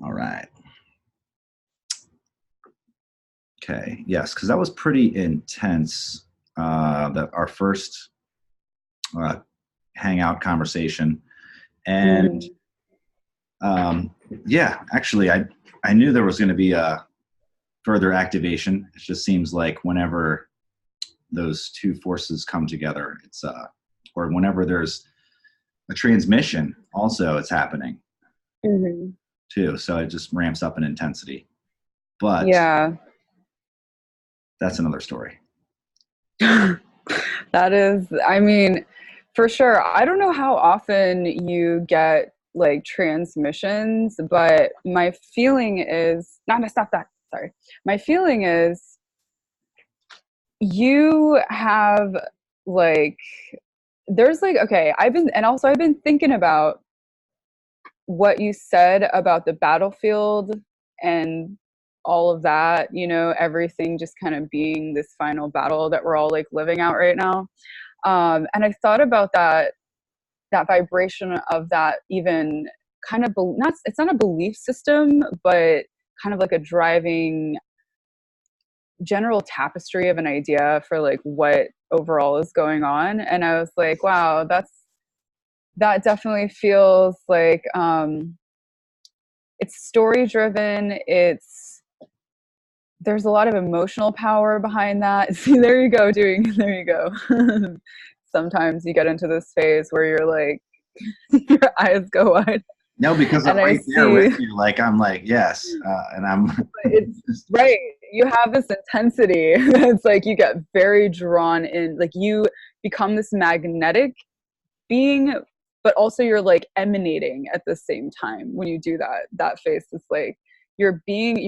All right. Okay. Yes, because that was pretty intense. That our first uh, hangout conversation, and yeah, actually, I knew there was going to be a further activation. It just seems like whenever those two forces come together, it's or whenever there's a transmission, also it's happening too. So it just ramps up in intensity. But Yeah. that's another story. That is, I mean, for sure. I don't know how often you get like transmissions, but my feeling is not to stop that. Sorry. My feeling is you have like there's like okay, I've been thinking about what you said about the battlefield and all of that, you know, everything just kind of being this final battle that we're all like living out right now. And I thought about that vibration of that even kind of not it's not a belief system, but kind of like a driving general tapestry of an idea for like what overall is going on. And I was like, wow, that definitely feels like it's story driven. There's a lot of emotional power behind that. See, there you go, there you go. Sometimes you get into this phase where you're like, your eyes go wide. No, because I'm And I right there with see you. Like I'm like yes, and I'm. it's right. You have this intensity. It's like you get very drawn in, like you become this magnetic being, but also you're like emanating at the same time when you do that phase. It's like you're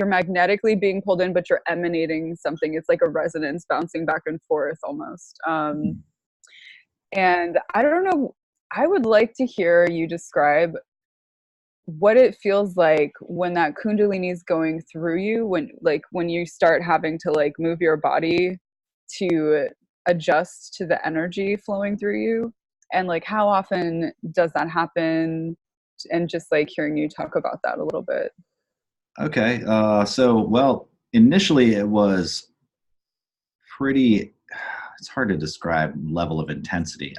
magnetically being pulled in, but you're emanating something. It's like a resonance bouncing back and forth almost. And I don't know, I would like to hear you describe what it feels like when that kundalini is going through you, when you start having to like move your body to adjust to the energy flowing through you, and like how often does that happen, and just like hearing you talk about that a little bit. Okay. So well, initially it was pretty. It's hard to describe level of intensity.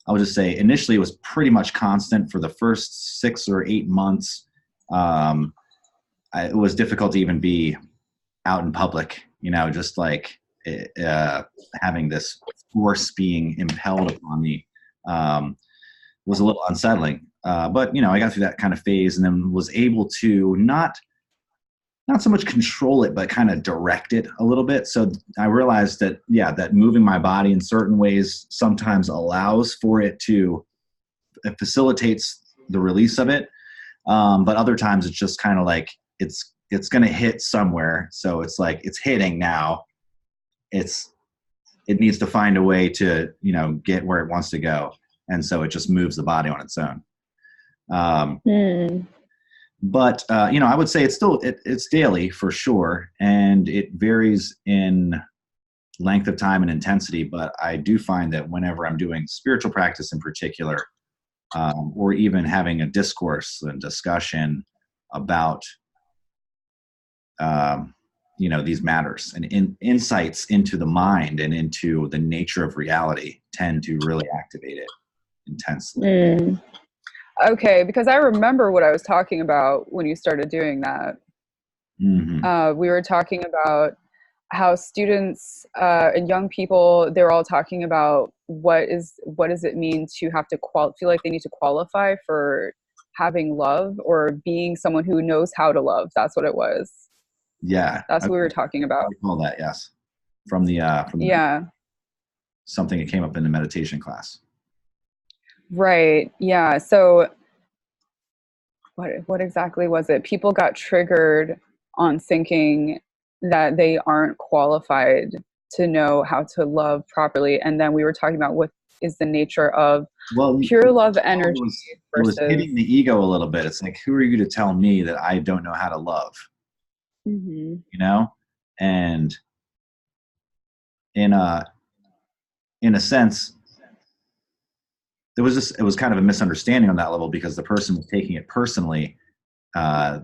I would just say initially it was pretty much constant for the first 6 or 8 months. Um, it was difficult to even be out in public, you know, just like having this force being impelled upon me was a little unsettling. But, you know, I got through that kind of phase and then was able to not so much control it, but kind of direct it a little bit. So I realized that, yeah, that moving my body in certain ways sometimes allows for it it facilitates the release of it. But other times it's just kind of like, it's going to hit somewhere. So it's like, it's hitting now. It needs to find a way to, you know, get where it wants to go. And so it just moves the body on its own. But you know, I would say it's daily for sure, and it varies in length of time and intensity. But I do find that whenever I'm doing spiritual practice in particular, or even having a discourse and discussion about you know, these matters and insights into the mind and into the nature of reality tend to really activate it intensely. Okay, because I remember what I was talking about when you started doing that. Mm-hmm. We were talking about how students and young people, they're all talking about what does it mean to have to feel like they need to qualify for having love or being someone who knows how to love. That's what it was. Yeah, That's okay. what we were talking I about. recall that. Yes, from the Yeah. something that came up in the meditation class. Right. Yeah. So what exactly was it? People got triggered on thinking that they aren't qualified to know how to love properly. And then we were talking about what is the nature of Well, pure love energy it was versus. hitting the ego a little bit. It's like, who are you to tell me that I don't know how to love? Mhm. You know, and in a sense, it was kind of a misunderstanding on that level because the person was taking it personally.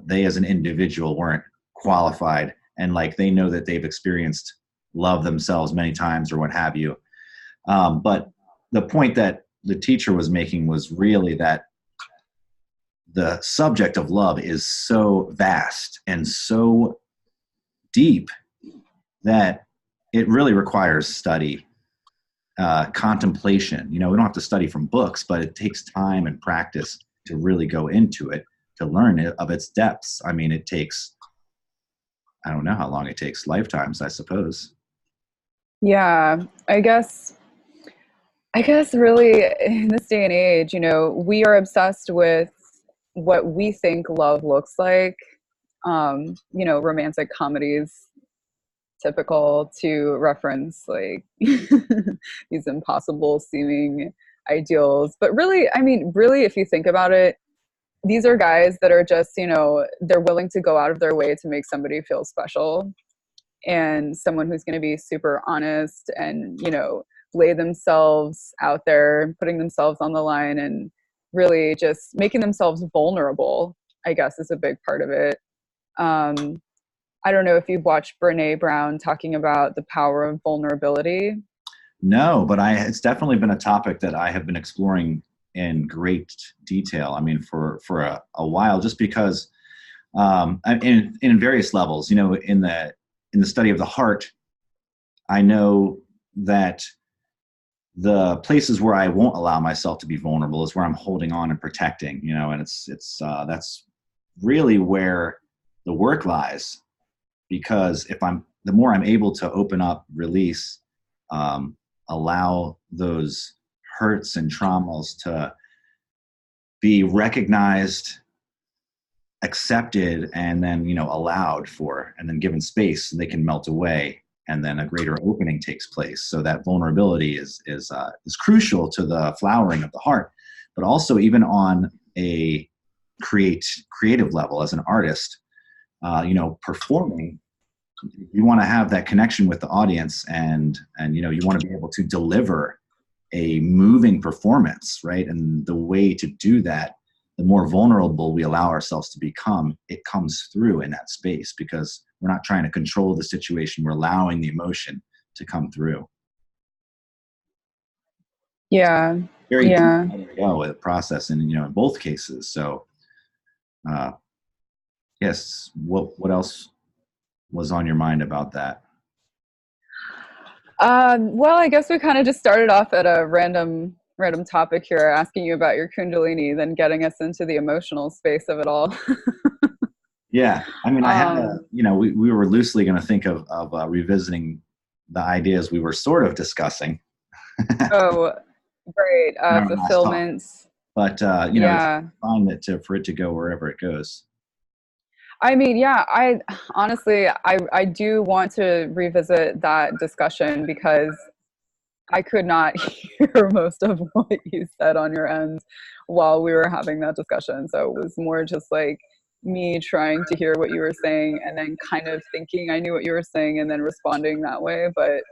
they as an individual weren't qualified, and like they know that they've experienced love themselves many times or what have you. But the point that the teacher was making was really that the subject of love is so vast and so deep that it really requires study, contemplation. You know, we don't have to study from books, but it takes time and practice to really go into it, to learn it, of its depths. I mean, it takes, I don't know how long it takes, lifetimes, I suppose. Yeah, I guess really in this day and age, you know, we are obsessed with what we think love looks like. You know, romantic comedies, typical to reference like these impossible seeming ideals. But really, I mean, really, if you think about it, these are guys that are just, you know, they're willing to go out of their way to make somebody feel special, and someone who's going to be super honest and, you know, lay themselves out there, putting themselves on the line, and really just making themselves vulnerable, I guess, is a big part of it. um, I don't know if you've watched Brene Brown talking about the power of vulnerability. No, but it's definitely been a topic that I have been exploring in great detail. I mean, for a while, just because in various levels, you know, in the study of the heart, I know that the places where I won't allow myself to be vulnerable is where I'm holding on and protecting, you know, and that's really where the work lies. Because the more I'm able to open up, release, allow those hurts and traumas to be recognized, accepted, and then, you know, allowed for, and then given space so they can melt away, and then a greater opening takes place. So that vulnerability is crucial to the flowering of the heart, but also even on a creative level as an artist, you know, performing. You want to have that connection with the audience, and you know, you want to be able to deliver a moving performance, right? And the way to do that, the more vulnerable we allow ourselves to become, it comes through in that space, because we're not trying to control the situation, we're allowing the emotion to come through. Yeah, Very deep yeah. with the process, and you know, in both cases. So uh yes, what else was on your mind about that? Well, I guess we kind of just started off at a random topic here, asking you about your Kundalini, then getting us into the emotional space of it all. Yeah, I mean, I had a, um, you know, we were loosely going to think of revisiting the ideas we were sort of discussing oh, great. in our last talk, Fulfillment. but you know, it's Yeah. fine for it to go wherever it goes. I mean, yeah, I honestly, I do want to revisit that discussion because I could not hear most of what you said on your end while we were having that discussion. So it was more just like me trying to hear what you were saying and then kind of thinking I knew what you were saying and then responding that way. But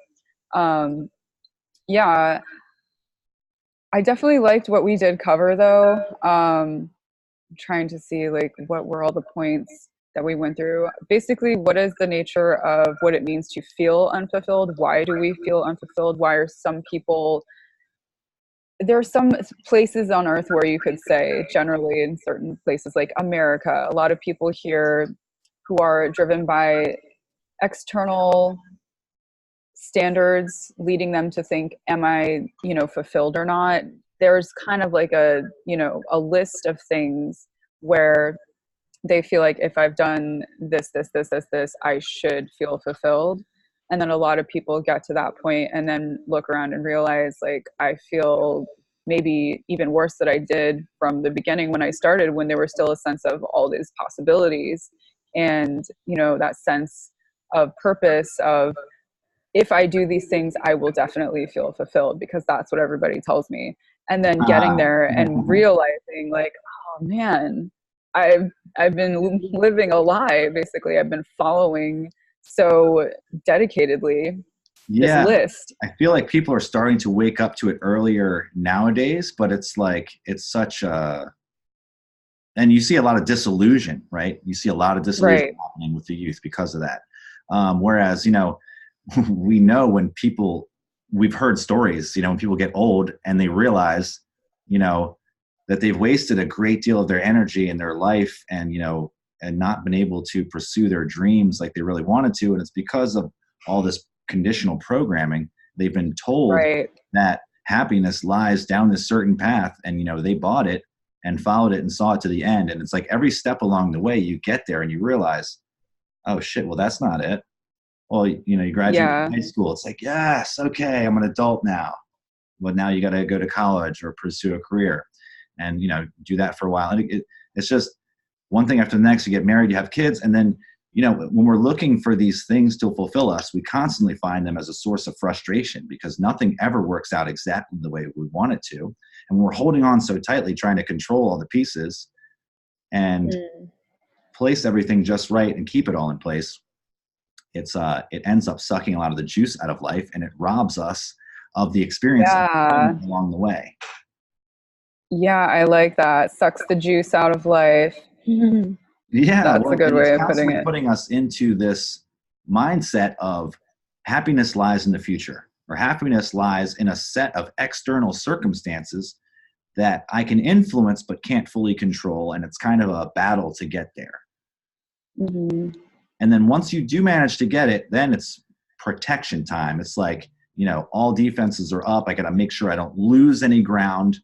um, yeah, I definitely liked what we did cover though. Trying to see like what were all the points that we went through. Basically, what is the nature of what it means to feel unfulfilled? Why do we feel unfulfilled? Why are some people, there are some places on earth where you could say, generally in certain places like America, a lot of people here who are driven by external standards leading them to think, am I, you know, fulfilled or not? There's kind of like a, you know, a list of things where they feel like if I've done this, I should feel fulfilled. And then a lot of people get to that point and then look around and realize, like, I feel maybe even worse than I did from the beginning when I started, when there was still a sense of all these possibilities. And, you know, that sense of purpose of, if I do these things, I will definitely feel fulfilled because that's what everybody tells me. And then getting Ah, there and realizing like, oh man, I've been living a lie. Basically, I've been following so dedicatedly this yeah, list. I feel like people are starting to wake up to it earlier nowadays, but it's like it's such and you see a lot of disillusion, right? You see a lot of disillusion Right. happening with the youth because of that. Whereas, you know, we know when people, we've heard stories, you know, when people get old and they realize, you know, that they've wasted a great deal of their energy in their life and, you know, and not been able to pursue their dreams like they really wanted to. And it's because of all this conditional programming. They've been told Right. that happiness lies down this certain path, and, you know, they bought it and followed it and saw it to the end. And it's like every step along the way you get there and you realize, oh shit, well, that's not it. Well, you know, you graduate Yeah. from high school. It's like, yes, okay, I'm an adult now. But now you got to go to college or pursue a career, and, you know, do that for a while. And it's just one thing after the next. You get married, you have kids, and then, you know, when we're looking for these things to fulfill us, we constantly find them as a source of frustration because nothing ever works out exactly the way we want it to. And we're holding on so tightly, trying to control all the pieces and Mm. place everything just right and keep it all in place. It ends up sucking a lot of the juice out of life, and it robs us of the experience of Yeah. along the way. Yeah, I like that. Sucks the juice out of life. Yeah, That's a well, good and it's way of putting constantly it. putting us into this mindset of happiness lies in the future, or happiness lies in a set of external circumstances that I can influence but can't fully control, and it's kind of a battle to get there. Hmm. And then once you do manage to get it, then it's protection time. It's like, you know, all defenses are up. I got to make sure I don't lose any ground.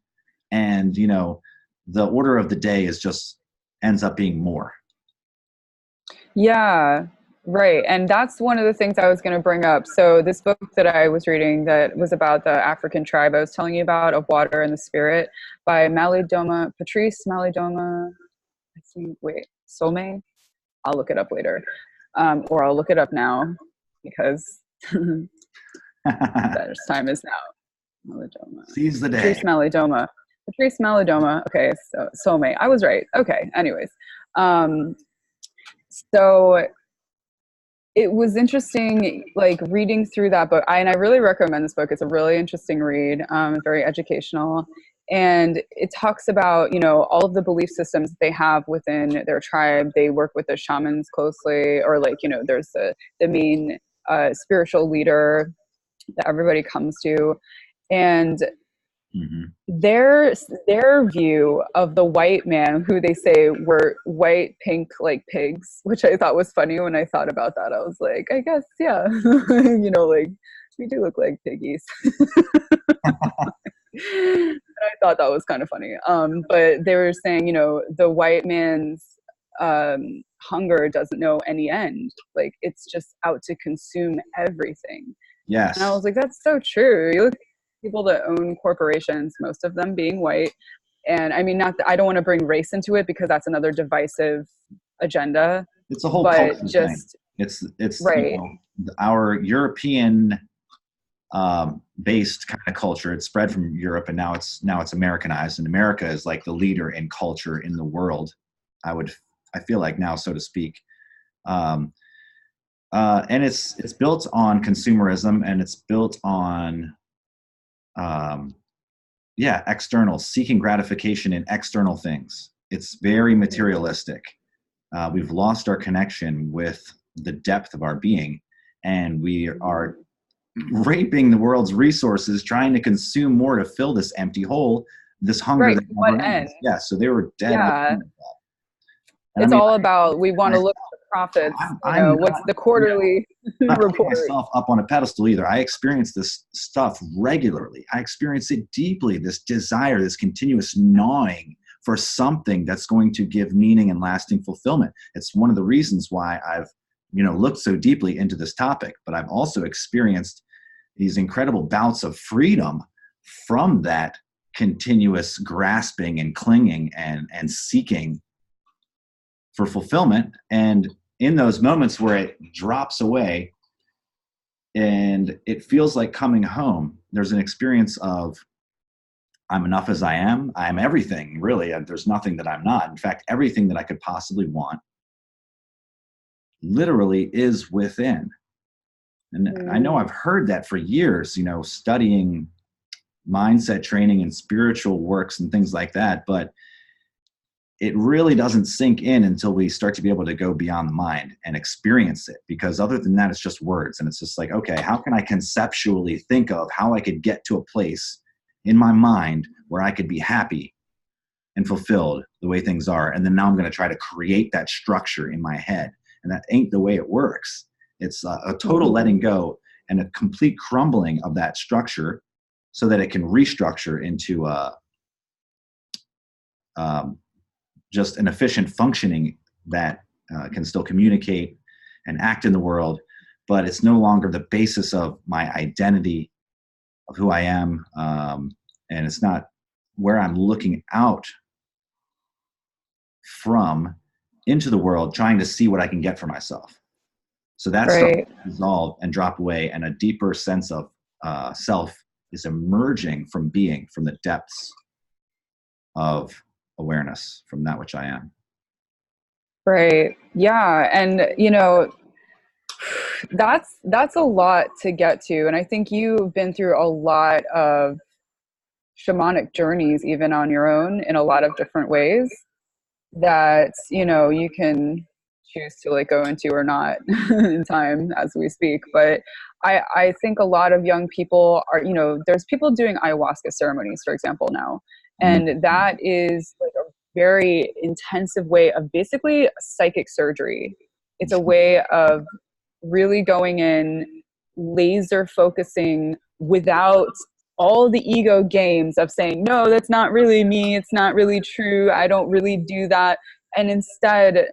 And, you know, the order of the day is just ends up being more. Yeah, right. And that's one of the things I was going to bring up. So, this book that I was reading that was about the African tribe I was telling you about, of Water and the Spirit, by Patrice Malidoma, I think, wait, Some? I'll look it up later. Or I'll look it up now because better time is now. Malidoma. Seize the Patrice day. Malidoma. Patrice Malidoma. Okay, so Some. I was right. Okay, anyways. Um, so it was interesting, like reading through that book. And I really recommend this book. It's a really interesting read, very educational. And it talks about, you know, all of the belief systems they have within their tribe. They work with the shamans closely, or like, you know, there's the main spiritual leader that everybody comes to. And Mm-hmm. their view of the white man, who they say were white, pink, like pigs, which I thought was funny. When I thought about that, I was like, I guess, yeah. You know, like, we do look like piggies. I thought that was kind of funny. But they were saying, you know, the white man's hunger doesn't know any end. Like, it's just out to consume everything. And I Yes. was like, that's so true. You look at people that own corporations, most of them being white. And I mean, not that I don't want to bring race into it because that's another divisive agenda, It's a whole but culture thing. just It's you right. know, our European based kind of culture. It spread from Europe, and now it's Americanized, and America is like the leader in culture in the world. I feel like now, so to speak. Um, and it's built on consumerism, and it's built on um, yeah, external, seeking gratification in external things. It's very materialistic. We've lost our connection with the depth of our being, and we are raping the world's resources, trying to consume more to fill this empty hole, this hunger Right. that To what never end? ends. Yeah, so they were dead on. Yeah. And I It's mean, all about, we want I, to look at the profits, you I'm know, not, what's the you know, quarterly not putting report. myself up on a pedestal either. I experience this stuff regularly. I experience it deeply, this desire, this continuous gnawing for something that's going to give meaning and lasting fulfillment. It's one of the reasons why I've, you know, looked so deeply into this topic, but I've also experienced these incredible bouts of freedom from that continuous grasping and clinging and seeking for fulfillment. And in those moments where it drops away and it feels like coming home, there's an experience of, I'm enough as I am. I'm everything, really. And there's nothing that I'm not. In fact, everything that I could possibly want literally is within. And I know Mm. I've heard that for years, you know, studying mindset training and spiritual works and things like that. But it really doesn't sink in until we start to be able to go beyond the mind and experience it. Because other than that, it's just words. And it's just like, okay, how can I conceptually think of how I could get to a place in my mind where I could be happy and fulfilled the way things are? And then now I'm going to try to create that structure in my head. And that ain't the way it works. It's a total letting go and a complete crumbling of that structure so that it can restructure into just an efficient functioning that can still communicate and act in the world, but it's no longer the basis of my identity, of who I am, and it's not where I'm looking out from into the world, trying to see what I can get for myself. So that's starting to dissolve and drop away, and a deeper sense of self is emerging from being, from the depths of awareness, from that which I am. Right. Yeah. And, you know, that's a lot to get to. And I think you've been through a lot of shamanic journeys, even on your own, in a lot of different ways that, you know, you can choose to like go into or not in time as we speak. But I think a lot of young people are, you know, there's people doing ayahuasca ceremonies, for example, now. And that is like a very intensive way of basically psychic surgery. It's a way of really going in, laser focusing without all the ego games of saying, no, that's not really me. It's not really true. I don't really do that. And instead,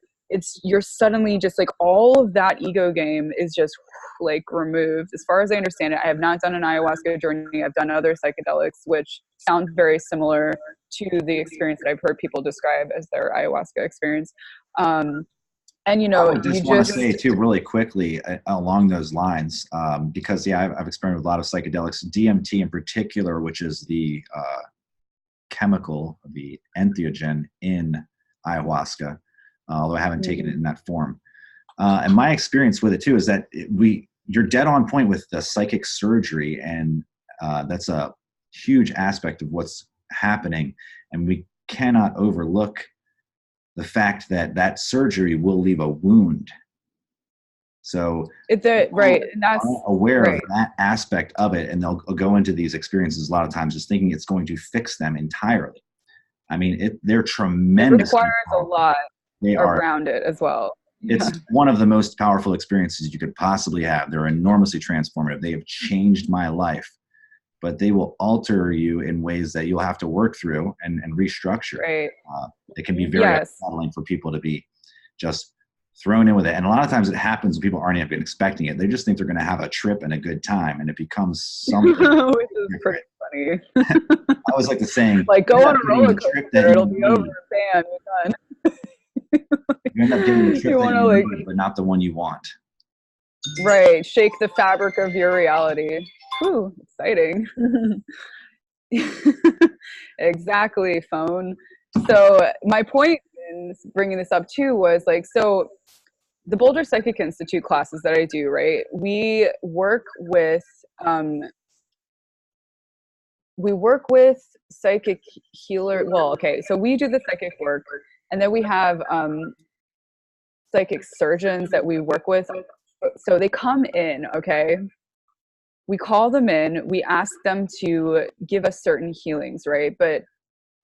you're suddenly just like all of that ego game is just like removed. As far as I understand it, I have not done an ayahuasca journey. I've done other psychedelics, which sound very similar to the experience that I've heard people describe as their ayahuasca experience. And you know, I just want to say too, really quickly along those lines, because I've experimented with a lot of psychedelics, DMT in particular, which is the chemical, the entheogen in ayahuasca, although I haven't taken it in that form. And my experience with it too is that you're dead on point with the psychic surgery, and that's a huge aspect of what's happening, and we cannot overlook the fact that that surgery will leave a wound. So it's right, and that's aware of that aspect of it, and they'll go into these experiences a lot of times just thinking it's going to fix them entirely. I mean, they're tremendous. It requires a lot around it as well. It's one of the most powerful experiences you could possibly have. They're enormously transformative. They have changed my life, but they will alter you in ways that you'll have to work through and restructure. Right. It can be very unsettling for people to be just thrown in with it. And a lot of times it happens when people aren't even expecting it. They just think they're going to have a trip and a good time, and it becomes something. Which is pretty funny. I always like the saying, like, go on a roller coaster, it'll be over, bam, you're done. You end up getting the trip that you need, but not the one you want. Right. Shake the fabric of your reality. Ooh, exciting. Exactly, phone. So my point in bringing this up too was like, so the Boulder Psychic Institute classes that I do, right? We work with psychic healer. Well, okay, so we do the psychic work, and then we have psychic surgeons that we work with. So they come in, okay? We call them in, we ask them to give us certain healings, right? But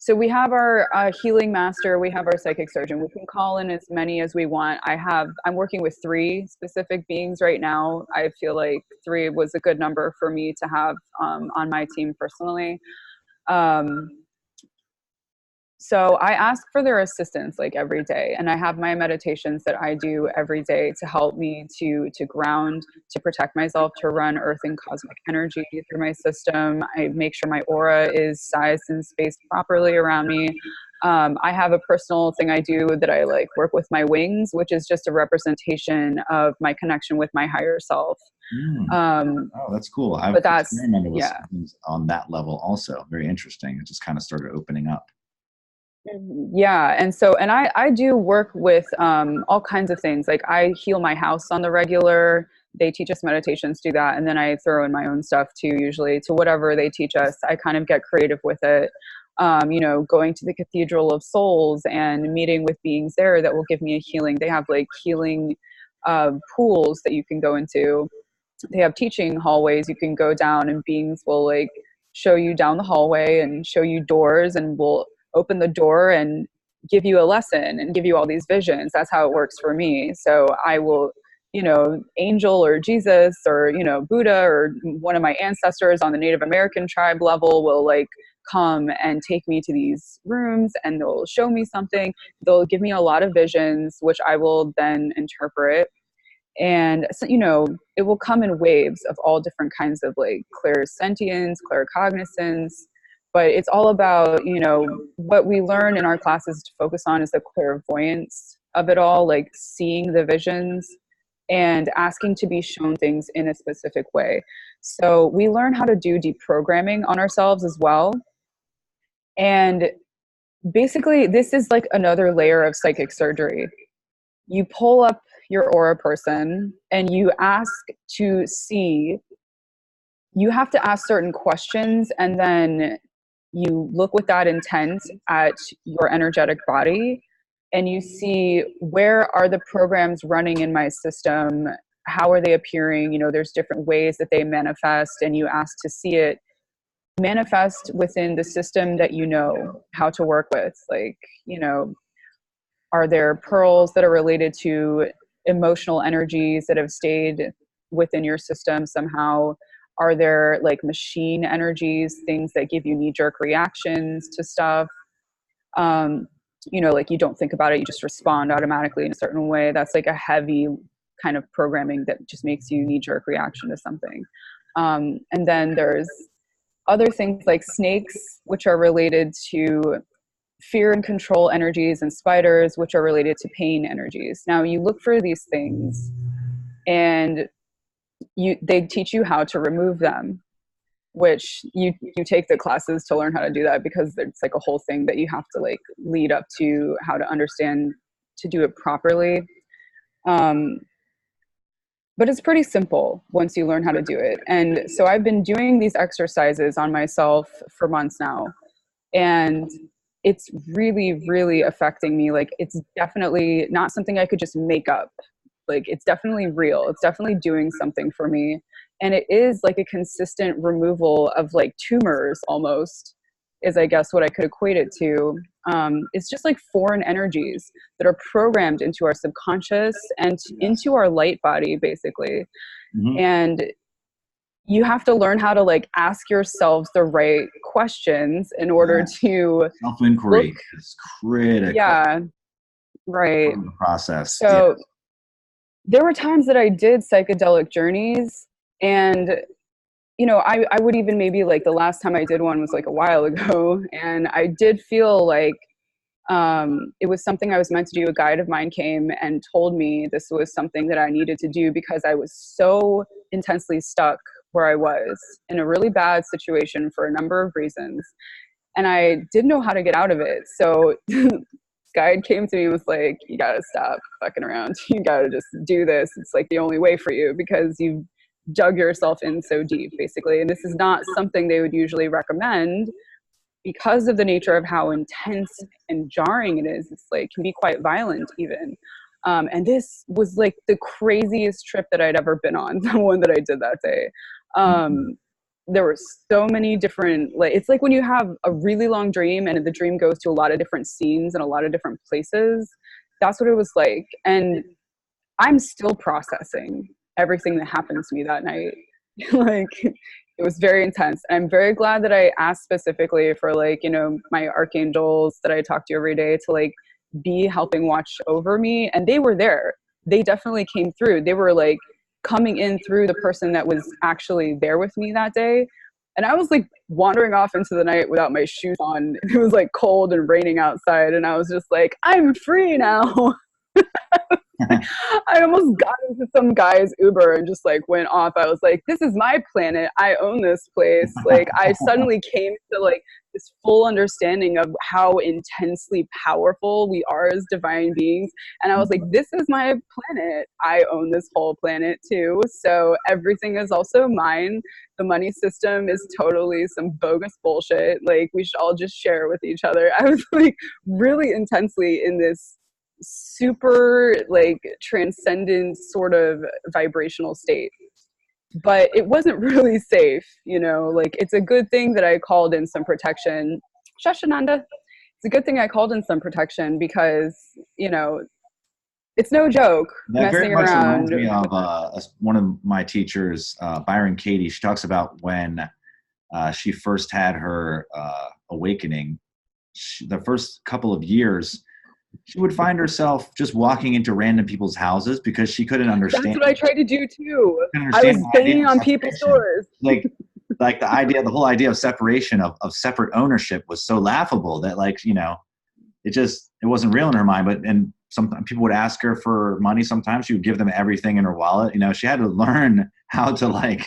so we have our healing master, we have our psychic surgeon. We can call in as many as we want. I'm working with 3 specific beings right now. I feel like 3 was a good number for me to have on my team personally. So I ask for their assistance like every day, and I have my meditations that I do every day to help me to ground, to protect myself, to run earth and cosmic energy through my system. I make sure my aura is sized and spaced properly around me. I have a personal thing I do that I like work with my wings, which is just a representation of my connection with my higher self. Oh, that's cool. I've experimented with things on that level also. Very interesting. It just kind of started opening up. Yeah. And so, and I do work with all kinds of things. Like I heal my house on the regular. They teach us meditations, do that. And then I throw in my own stuff too, usually to whatever they teach us. I kind of get creative with it. going to the Cathedral of Souls and meeting with beings there that will give me a healing. They have like healing pools that you can go into. They have teaching hallways you can go down, and beings will like show you down the hallway and show you doors, and will open the door and give you a lesson and give you all these visions. That's how it works for me. So I will, angel or Jesus or, Buddha or one of my ancestors on the Native American tribe level will like come and take me to these rooms, and they'll show me something. They'll give me a lot of visions, which I will then interpret. And so, it will come in waves of all different kinds of like clairsentience, claircognizance, but it's all about, what we learn in our classes to focus on is the clairvoyance of it all, like seeing the visions and asking to be shown things in a specific way. So we learn how to do deprogramming on ourselves as well. And basically, this is like another layer of psychic surgery. You pull up your aura person and you ask to see, you have to ask certain questions, and then you look with that intent at your energetic body, and you see, where are the programs running in my system? How are they appearing? There's different ways that they manifest, and you ask to see it manifest within the system that you know how to work with. Like, are there pearls that are related to emotional energies that have stayed within your system somehow? Are there like machine energies, things that give you knee-jerk reactions to stuff? Like you don't think about it, you just respond automatically in a certain way. That's like a heavy kind of programming that just makes you knee-jerk reaction to something. And then there's other things like snakes, which are related to fear and control energies, and spiders, which are related to pain energies. Now you look for these things, and they teach you how to remove them, which you take the classes to learn how to do that, because it's like a whole thing that you have to like lead up to how to understand to do it properly. But it's pretty simple once you learn how to do it. And so I've been doing these exercises on myself for months now, and it's really, really affecting me. Like, it's definitely not something I could just make up. Like, it's definitely real. It's definitely doing something for me. And it is like a consistent removal of like tumors, almost, is I guess what I could equate it to. It's just like foreign energies that are programmed into our subconscious and into our light body, basically. Mm-hmm. And you have to learn how to like ask yourselves the right questions in order to self-inquiry is critical. Yeah, right. The process. So there were times that I did psychedelic journeys, and I would even, maybe like the last time I did one was like a while ago, and I did feel like it was something I was meant to do. A guide of mine came and told me this was something that I needed to do, because I was so intensely stuck where I was in a really bad situation for a number of reasons, and I didn't know how to get out of it. So guide came to me and was like, you gotta stop fucking around. You gotta just do this. It's like the only way for you, because you've dug yourself in so deep, basically. And this is not something they would usually recommend, because of the nature of how intense and jarring it is. It's like, can be quite violent even. And this was like the craziest trip that I'd ever been on, the one that I did that day. There were so many different, like, it's like when you have a really long dream and the dream goes to a lot of different scenes and a lot of different places. That's what it was like. And I'm still processing everything that happened to me that night. Like, it was very intense. I'm very glad that I asked specifically for like, my archangels that I talk to every day to like be helping watch over me. And they were there. They definitely came through. They were like coming in through the person that was actually there with me that day. And I was like wandering off into the night without my shoes on. It was like cold and raining outside. And I was just like, I'm free now. I I almost got into some guy's Uber and just like went off. I was like, this is my planet. I own this place. Like I suddenly came to like this full understanding of how intensely powerful we are as divine beings. And I was like, this is my planet. I own this whole planet too. So everything is also mine. The money system is totally some bogus bullshit. Like we should all just share with each other. I was like really intensely in this super like transcendent sort of vibrational state, but it wasn't really safe, you know. Like it's a good thing that I called in some protection. Shashananda, it's a good thing I called in some protection because, you know, it's no joke That very messing much reminds around. me of one of my teachers, Byron Katie. She talks about when she first had her awakening. The first couple of years, she would find herself just walking into random people's houses because she couldn't That's understand. what I tried to do too. Couldn't I was understand the idea banging of on people's separation. doors. Like the whole idea of separation of separate ownership was so laughable that, like, you know, it wasn't real in her mind. But and sometimes people would ask her for money. Sometimes she would give them everything in her wallet. You know, she had to learn how to, like,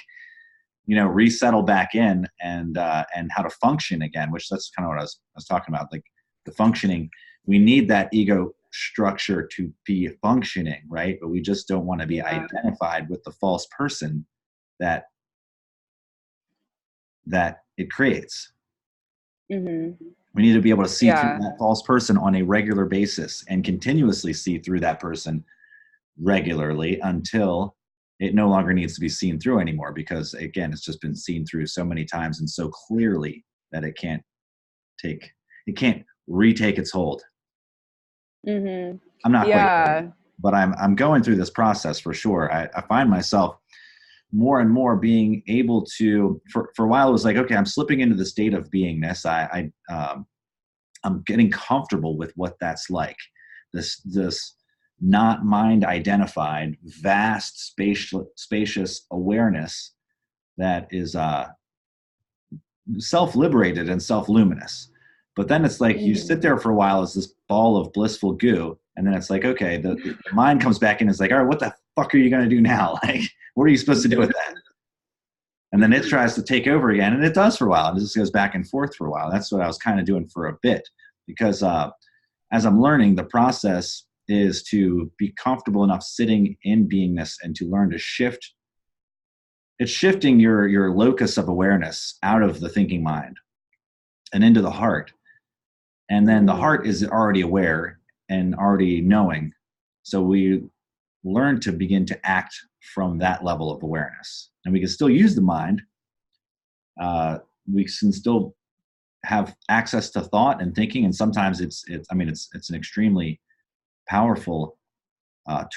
you know, resettle back in and how to function again. Which that's kind of what I was talking about. Like the functioning, we need that ego structure to be functioning, right? But we just don't want to be identified with the false person that it creates. Mm-hmm. We need to be able to see through that false person on a regular basis and continuously see through that person regularly until it no longer needs to be seen through anymore, because again, it's just been seen through so many times and so clearly that it can't retake its hold. Mm-hmm. I'm not quite there, but I'm going through this process for sure. I find myself more and more being able to, for a while it was like, okay, I'm slipping into the state of beingness. I'm getting comfortable with what that's like. This not mind identified, vast, spacious awareness that is self-liberated and self-luminous. But then it's like you sit there for a while as this ball of blissful goo, and then it's like, okay, the mind comes back in and it's like, all right, what the fuck are you going to do now? Like, what are you supposed to do with that? And then it tries to take over again, and it does for a while. And it just goes back and forth for a while. That's what I was kind of doing for a bit, because as I'm learning, the process is to be comfortable enough sitting in beingness and to learn to shift. It's shifting your locus of awareness out of the thinking mind and into the heart. And then the heart is already aware and already knowing. So we learn to begin to act from that level of awareness. And we can still use the mind. We can still have access to thought and thinking. And sometimes it's an extremely powerful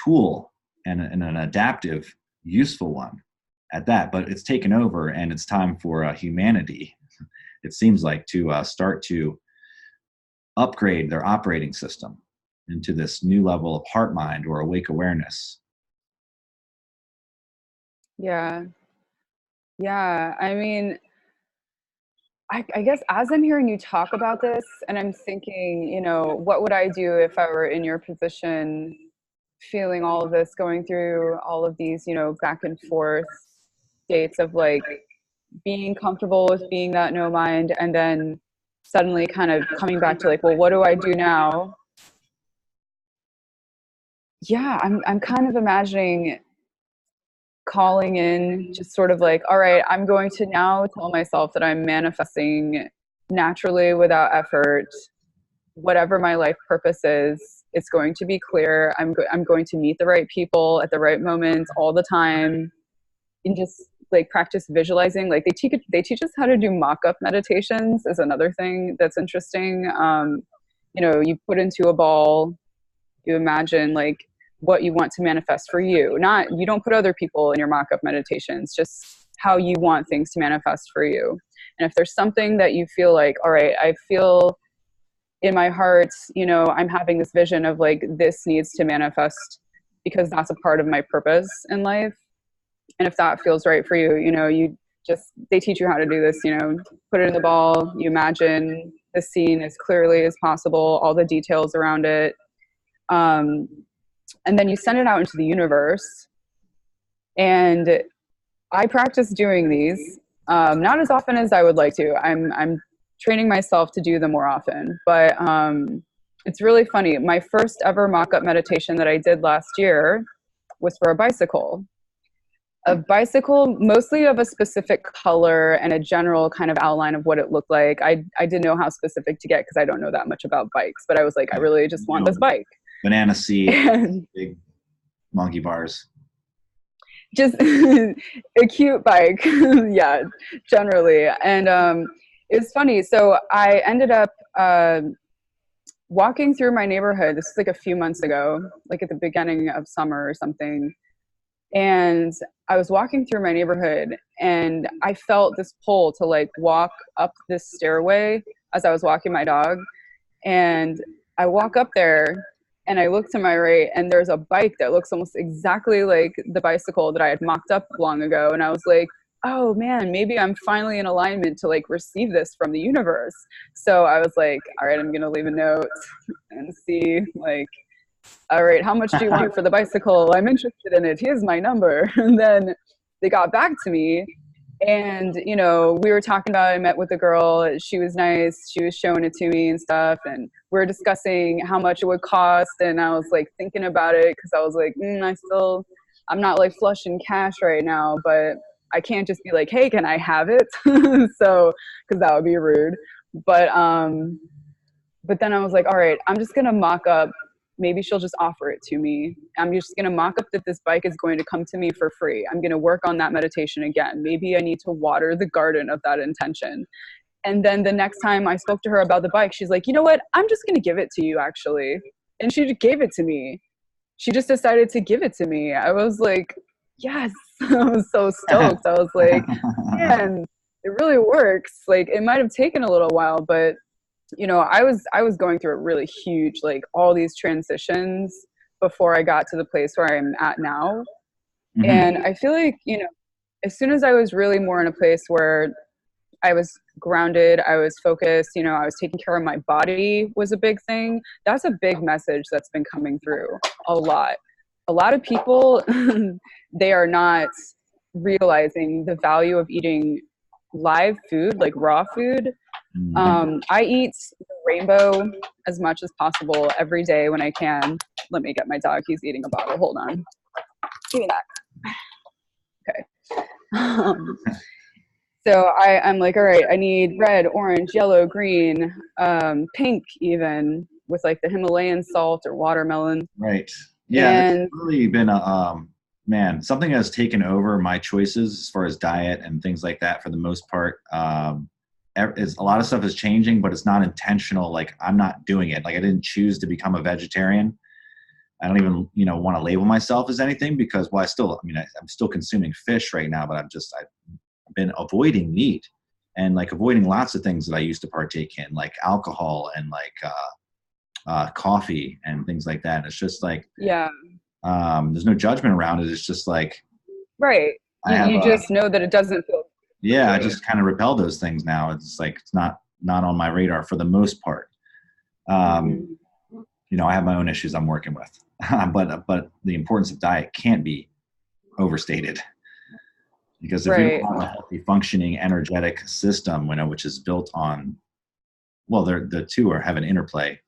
tool and an adaptive, useful one at that. But it's taken over, and it's time for humanity, it seems like, to start to upgrade their operating system into this new level of heart mind or awake awareness. Yeah. I mean, I guess as I'm hearing you talk about this, and I'm thinking, you know, what would I do if I were in your position, feeling all of this, going through all of these, you know, back and forth states of like being comfortable with being that no mind, and then suddenly kind of coming back to like, well, what do I do now? Yeah, I'm kind of imagining calling in, just sort of like, all right, I'm going to now tell myself that I'm manifesting naturally without effort. Whatever my life purpose is, it's going to be clear. I'm going to meet the right people at the right moments all the time, and just like practice visualizing. Like they teach us how to do mock-up meditations is another thing that's interesting. You know, you put into a ball, you imagine like what you want to manifest for you. Not, you don't put other people in your mock-up meditations, just how you want things to manifest for you. And if there's something that you feel like, all right, I feel in my heart, you know, I'm having this vision of like, this needs to manifest because that's a part of my purpose in life. And if that feels right for you, you know, they teach you how to do this, you know, put it in the ball, you imagine the scene as clearly as possible, all the details around it. and then you send it out into the universe. And I practice doing these, not as often as I would like to. I'm training myself to do them more often, but it's really funny. My first ever mock-up meditation that I did last year was for a bicycle mostly of a specific color and a general kind of outline of what it looked like. I didn't know how specific to get because I don't know that much about bikes, but I was like, I really just want this bike. Banana seat, And big monkey bars. just a cute bike. Yeah, generally. And it's funny. So I ended up walking through my neighborhood. This is like a few months ago, like at the beginning of summer or something. And I was walking through my neighborhood and I felt this pull to like walk up this stairway as I was walking my dog. And I walk up there and I look to my right and there's a bike that looks almost exactly like the bicycle that I had mocked up long ago. And I was like, oh man, maybe I'm finally in alignment to like receive this from the universe. So I was like, all right, I'm going to leave a note and see like, all right, how much do you want for the bicycle? I'm interested in it. Here's my number. And then they got back to me. And, you know, we were talking about it. I met with a girl. She was nice. She was showing it to me and stuff. And we were discussing how much it would cost. And I was like thinking about it because I was like, I'm not like flush in cash right now, but I can't just be like, hey, can I have it? So, because that would be rude. But then I was like, all right, I'm just going to mock up. Maybe she'll just offer it to me. I'm just going to mock up that this bike is going to come to me for free. I'm going to work on that meditation again. Maybe I need to water the garden of that intention. And then the next time I spoke to her about the bike, she's like, you know what? I'm just going to give it to you, actually. And she just gave it to me. She just decided to give it to me. I was like, yes. I was so stoked. I was like, man, it really works. Like, it might have taken a little while, but you know, I was going through a really huge, like all these transitions before I got to the place where I'm at now. And I feel like, you know, as soon as I was really more in a place where I was grounded, I was focused, you know, I was taking care of my body was a big thing. That's a big message that's been coming through a lot. A lot of people, they are not realizing the value of eating live food, like raw food. I eat the rainbow as much as possible every day when I can. Let me get my dog. He's eating a bottle. Hold on. Give me that. Okay. So I'm like, all right, I need red, orange, yellow, green, pink even with like the Himalayan salt or watermelon. Right. Yeah, And it's really been a man, something that has taken over my choices as far as diet and things like that for the most part. Is a lot of stuff is changing, but it's not intentional. Like I'm not doing it. Like I didn't choose to become a vegetarian. I don't even, you know, want to label myself as anything because, well, I'm still consuming fish right now, but I've been avoiding meat and like avoiding lots of things that I used to partake in, like alcohol and like coffee and things like that. And it's just like, yeah, there's no judgment around it. It's just like, right. You just know that it doesn't feel yeah, I great. just kind of repel those things now. It's like it's not on my radar for the most part. You know, I have my own issues I'm working with, but the importance of diet can't be overstated because if you Right. don't have a healthy, functioning, energetic system, you know, which is built on, well, the two have an interplay.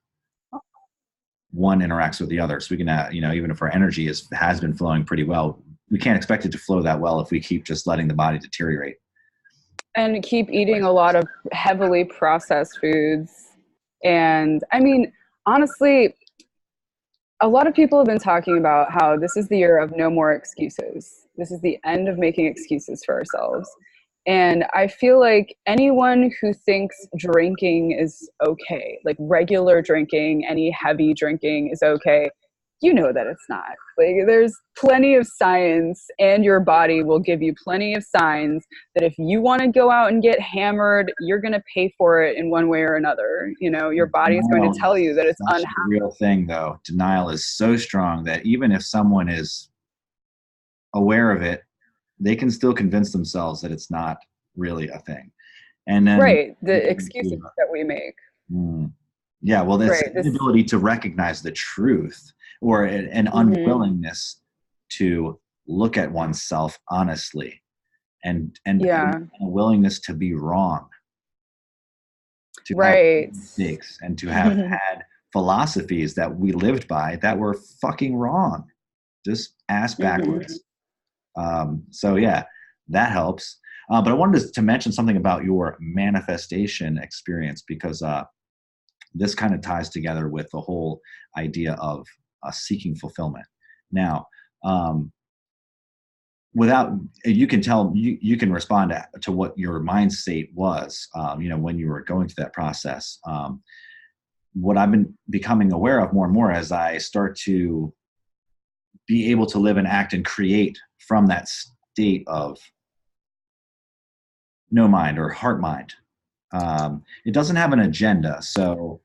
One interacts with the other, so we can, you know, even if our energy has been flowing pretty well, we can't expect it to flow that well if we keep just letting the body deteriorate. And keep eating a lot of heavily processed foods. And I mean, honestly, a lot of people have been talking about how this is the year of no more excuses. This is the end of making excuses for ourselves. And I feel like anyone who thinks drinking is okay, like regular drinking, any heavy drinking is okay, you know that it's not. Like there's plenty of science and your body will give you plenty of signs that if you want to go out and get hammered, you're going to pay for it in one way or another. You know, your body is going to tell you that it's That's a real thing though. Denial is so strong that even if someone is aware of it, they can still convince themselves that it's not really a thing. And then right, the excuses that we make. Yeah, well, that's Right. the This. inability to recognize the truth, or an Mhm. unwillingness to look at oneself honestly, and Yeah. a willingness to be wrong, to have Right. mistakes, and to have had philosophies that we lived by that were fucking wrong, just ass Mhm. backwards. So yeah, that helps. But I wanted to mention something about your manifestation experience, because this kind of ties together with the whole idea of seeking fulfillment. Now, um, without you can tell you can respond to what your mind state was, when you were going through that process. What I've been becoming aware of more and more as I start to be able to live and act and create from that state of no mind or heart mind. It doesn't have an agenda, so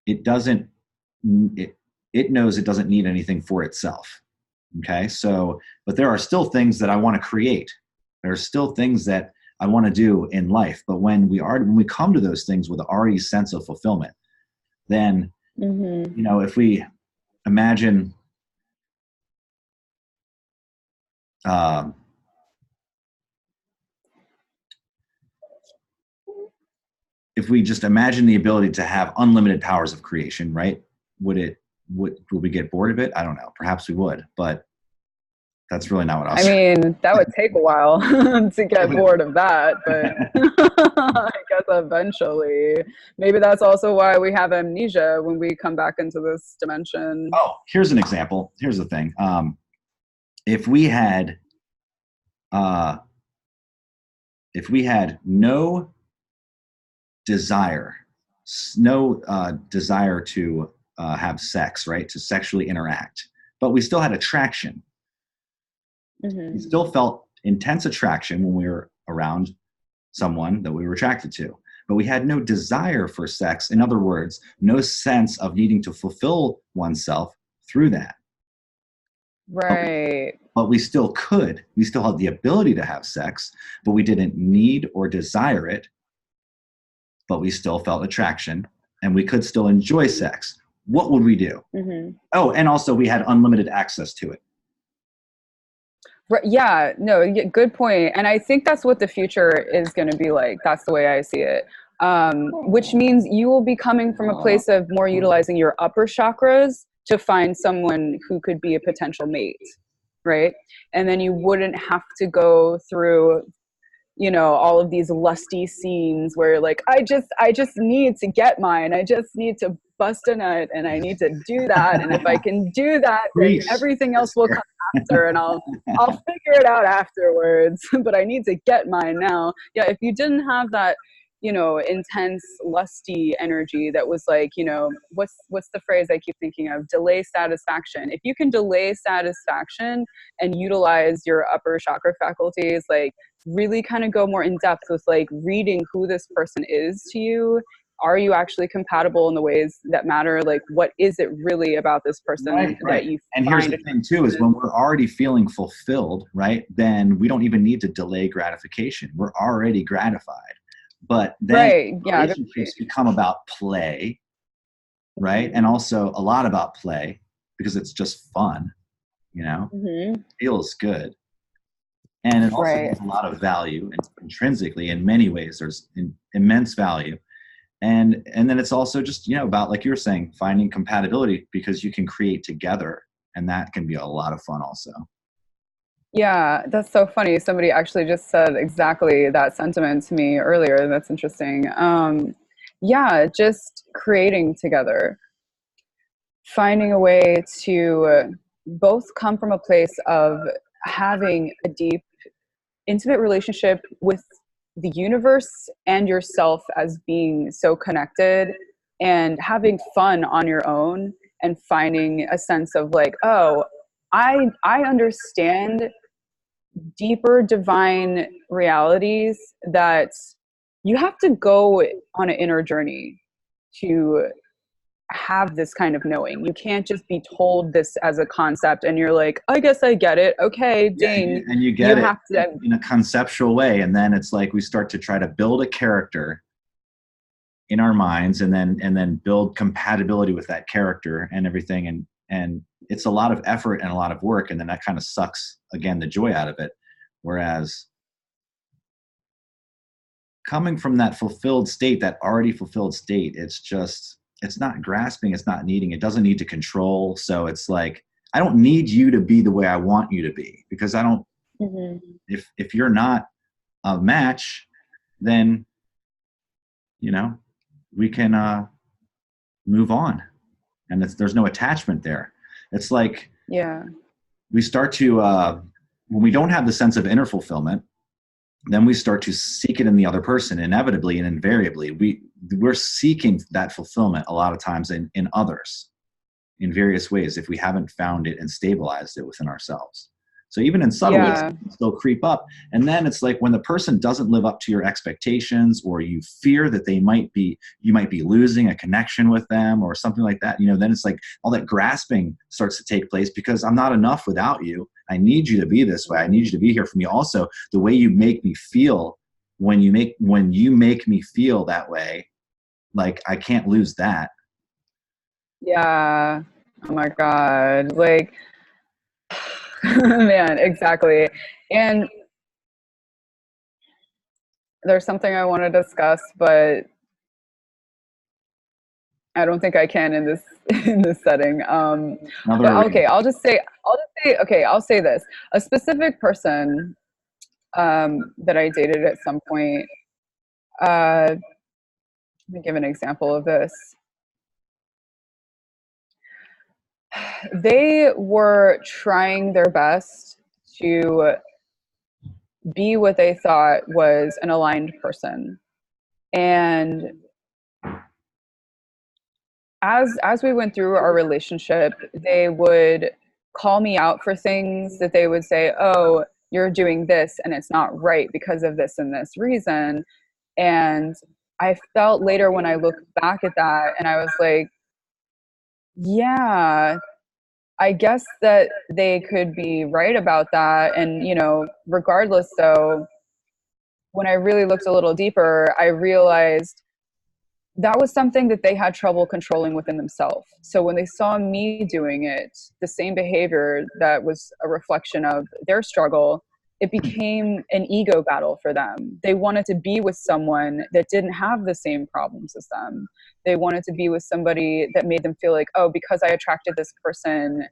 it doesn't it, it knows it doesn't need anything for itself. Okay, so but there are still things that I want to create. There are still things that I want to do in life. But when we come to those things with already sense of fulfillment, then Mhm. if we imagine, um, if we just imagine the ability to have unlimited powers of creation, right? Would it would we get bored of it? I don't know. Perhaps we would, but that's really not what I I was. mean, that would take a while to It get would. bored of that, but I guess eventually. Maybe that's also why we have amnesia when we come back into this dimension. Oh, here's an example. Here's the thing. If we had uh, if we had desire, desire to have sex, right? To sexually interact, but we still had attraction. We Hmm. still felt intense attraction when we were around someone that we were attracted to, but we had no desire for sex. In other words, no sense of needing to fulfill oneself through that. But we, Right. but we still could. We still had the ability to have sex, but we didn't need or desire it, but we still felt attraction, and we could still enjoy sex. What would we do? Hmm. Oh, and also we had unlimited access to it. Right. Yeah. No. Good point. And I think that's what the future is going to be like. That's the way I see it. Which means you will be coming from a place of more utilizing your upper chakras to find someone who could be a potential mate, right? And then you wouldn't have to go through, all of these lusty scenes where you're like, I just need to get mine. I just need to bust a nut and I need to do that. And if I can do that, then Preach, everything else will sister. come after and I'll figure it out afterwards. But I need to get mine now. Yeah, if you didn't have that, intense lusty energy that was like, what's the phrase I keep thinking of? Delay satisfaction. If you can delay satisfaction and utilize your upper chakra faculties, like really kind of go more in depth with like reading who this person is to you. Are you actually compatible in the ways that matter? Like, what is it really about this person Right, that right. you And here's find the thing too, is attractive? when we're already feeling fulfilled, right, then we don't even need to delay gratification. We're already gratified. But then Right. Yeah. Good relationships become about play, right? And also a lot about play, because it's just fun, point. Hmm. feels good. And it also Right. has a lot of value, and intrinsically in many ways there's immense value. And then it's also just about, like you were saying, finding compatibility, because you can create together, and that can be a lot of fun also. Yeah, that's so funny. Somebody actually just said exactly that sentiment to me earlier. That's interesting. Yeah, just creating together, finding a way to both come from a place of having a deep, intimate relationship with the universe and yourself as being so connected and having fun on your own and finding a sense of like, oh, I understand deeper divine realities that you have to go on an inner journey to have this kind of knowing. You can't just be told this as a concept and you're like, I guess I get it. Okay, Yeah, ding. and you You get it have to. in a conceptual way, and then it's like we start to try to build a character in our minds, and then build compatibility with that character and everything. And it's a lot of effort and a lot of work, and then that kind of sucks again the joy out of it. Whereas coming from that fulfilled state, that already fulfilled state, it's not grasping, it's not needing, it doesn't need to control. So it's like, I don't need you to be the way I want you to be, because I don't, if you're not a match, then, we can move on. And there's no attachment there. It's like, we start to, when we don't have the sense of inner fulfillment, then we start to seek it in the other person, inevitably and invariably. We're seeking that fulfillment a lot of times in others in various ways, if we haven't found it and stabilized it within ourselves. So even in subtle ways, it can still creep up. And then it's like when the person doesn't live up to your expectations, or you fear that you might be losing a connection with them or something like that, then it's like all that grasping starts to take place, because I'm not enough without you. I need you to be this way. I need you to be here for me. Also, the way you make me feel, when you make me feel that way, like I can't lose that. Yeah. Oh my God. Like, man, exactly. And there's something I want to discuss, but I don't think I can in this setting. But okay, I'll say this. A specific person that I dated at some point, let me give an example of this. They were trying their best to be what they thought was an aligned person. And as we went through our relationship, they would call me out for things that they would say, oh, you're doing this and it's not right because of this and this reason. And I felt later when I looked back at that, and I was like, yeah, I guess that they could be right about that. And, regardless, though, when I really looked a little deeper, I realized that was something that they had trouble controlling within themselves. So when they saw me doing it, the same behavior that was a reflection of their struggle, it became an ego battle for them. They wanted to be with someone that didn't have the same problems as them. They wanted to be with somebody that made them feel like, oh, because I attracted this person,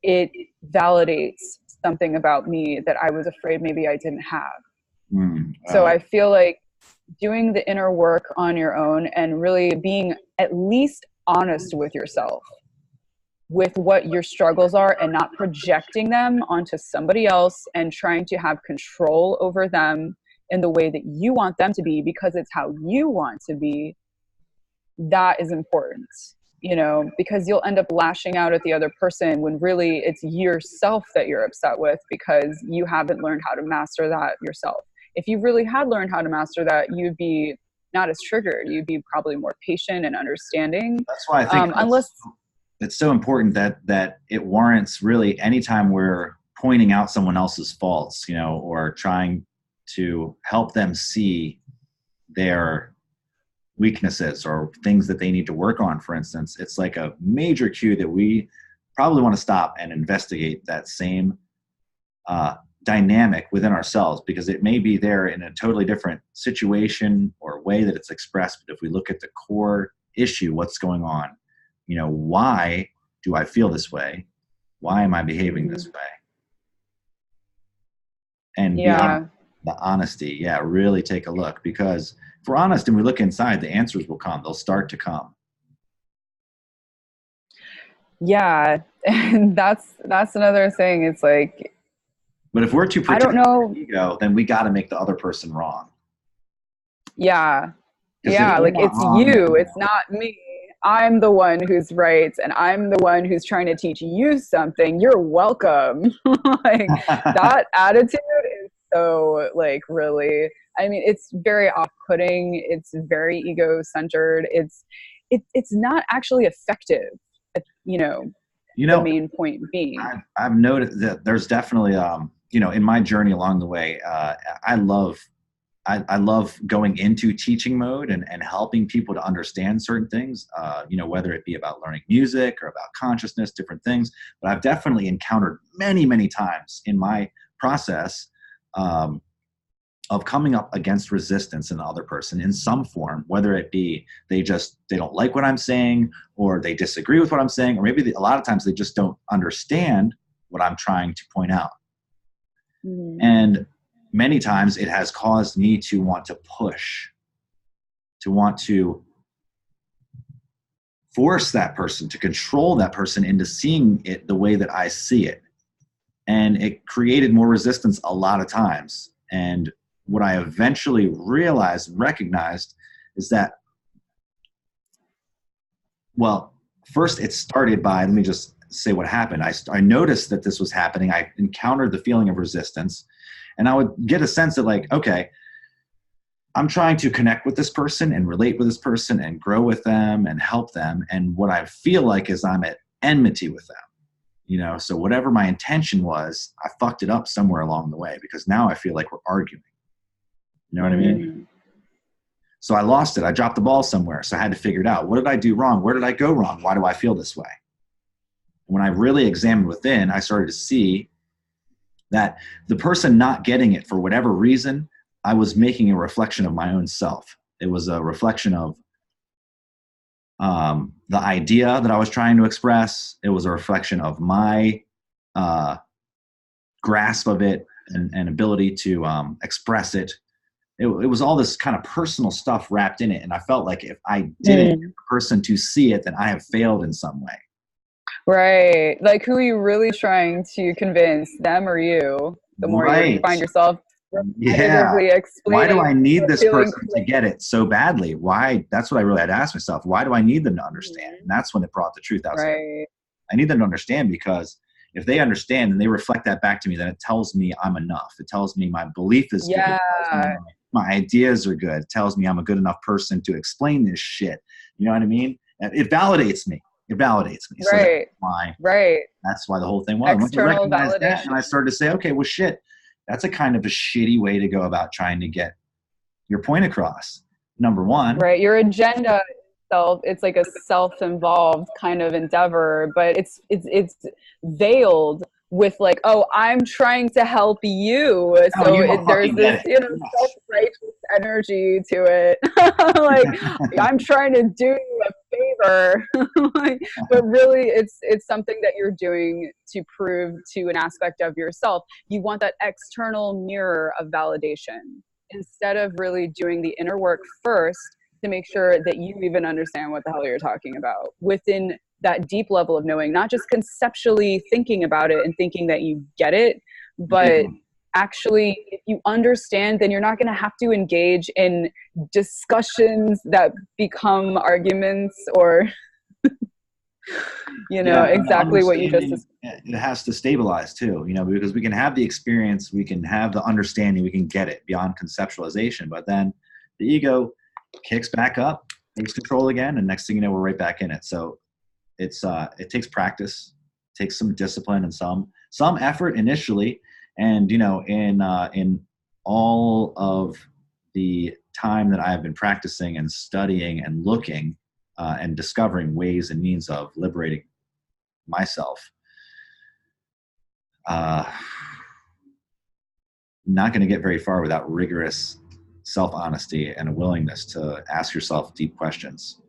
it validates something about me that I was afraid maybe I didn't have. Wow. So I feel like doing the inner work on your own and really being at least honest with yourself, with what your struggles are, and not projecting them onto somebody else and trying to have control over them in the way that you want them to be, because it's how you want to be, that is important, because you'll end up lashing out at the other person when really it's yourself that you're upset with, because you haven't learned how to master that yourself. If you really had learned how to master that, you'd be not as triggered. You'd be probably more patient and understanding. That's why I think it's so important that it warrants really anytime we're pointing out someone else's faults, or trying to help them see their weaknesses or things that they need to work on, for instance. It's like a major cue that we probably want to stop and investigate that same dynamic within ourselves, because it may be there in a totally different situation or way that it's expressed. But if we look at the core issue, what's going on, why do I feel this way? Why am I behaving this way? And beyond the honesty, really take a look, because if we're honest and we look inside, the answers will come. They'll start to come. Yeah. And that's another thing. It's like, but if we're too protective of ego, then we got to make the other person wrong. Yeah. Yeah. Like, it's you, it's not me. I'm the one who's right, and I'm the one who's trying to teach you something. You're welcome. Like, that attitude is so, like, really, I mean, it's very off-putting. It's very ego-centered. It's not actually effective, the main point being. I've noticed that there's definitely, in my journey along the way, I love I love going into teaching mode and helping people to understand certain things, whether it be about learning music or about consciousness, different things. But I've definitely encountered many, many times in my process of coming up against resistance in the other person in some form, whether it be they don't like what I'm saying, or they disagree with what I'm saying, or maybe a lot of times they just don't understand what I'm trying to point out. Mm-hmm. And many times it has caused me to want to push, to want to force that person, to control that person into seeing it the way that I see it. And it created more resistance a lot of times. And what I eventually realized and recognized is that, well, first it started by, let me just say what happened. I noticed that this was happening. I encountered the feeling of resistance. And I would get a sense that, like, okay, I'm trying to connect with this person and relate with this person and grow with them and help them. And what I feel like is I'm at enmity with them. So whatever my intention was, I fucked it up somewhere along the way, because now I feel like we're arguing. You know what I mean? So I lost it. I dropped the ball somewhere. So I had to figure it out. What did I do wrong? Where did I go wrong? Why do I feel this way? When I really examined within, I started to see that the person not getting it for whatever reason, I was making a reflection of my own self. It was a reflection of the idea that I was trying to express. It was a reflection of my grasp of it and ability to express it. It was all this kind of personal stuff wrapped in it. And I felt like if I didn't get the person to see it, then I have failed in some way. Right. Like, who are you really trying to convince, them or you? The more you find yourself repetitively explaining. Why do I need this person to get it so badly? Why? That's what I really had to ask myself. Why do I need them to understand? And that's when it brought the truth out. Right. I need them to understand, because if they understand and they reflect that back to me, then it tells me I'm enough. It tells me my belief is good. It tells me my ideas are good. It tells me I'm a good enough person to explain this shit. You know what I mean? It validates me. It validates me. Right. So that's why the whole thing was. External validation. That, and I started to say, okay, well, shit, that's a kind of a shitty way to go about trying to get your point across. Number one. Right. Your agenda itself, it's like a self-involved kind of endeavor, but it's veiled with, like, oh, I'm trying to help you. So there's this, self-righteous energy to it. Like, I'm trying to do you a favor. But really it's something that you're doing to prove to an aspect of yourself. You want that external mirror of validation, instead of really doing the inner work first to make sure that you even understand what the hell you're talking about within that deep level of knowing, not just conceptually thinking about it and thinking that you get it, but actually, if you understand, then you're not going to have to engage in discussions that become arguments or, exactly what you just described. It has to stabilize too, because we can have the experience, we can have the understanding, we can get it beyond conceptualization, but then the ego kicks back up, takes control again, and next thing you know, we're right back in it. So it takes practice, takes some discipline and some effort initially. And, in all of the time that I've been practicing and studying and looking and discovering ways and means of liberating myself, not going to get very far without rigorous self-honesty and a willingness to ask yourself deep questions.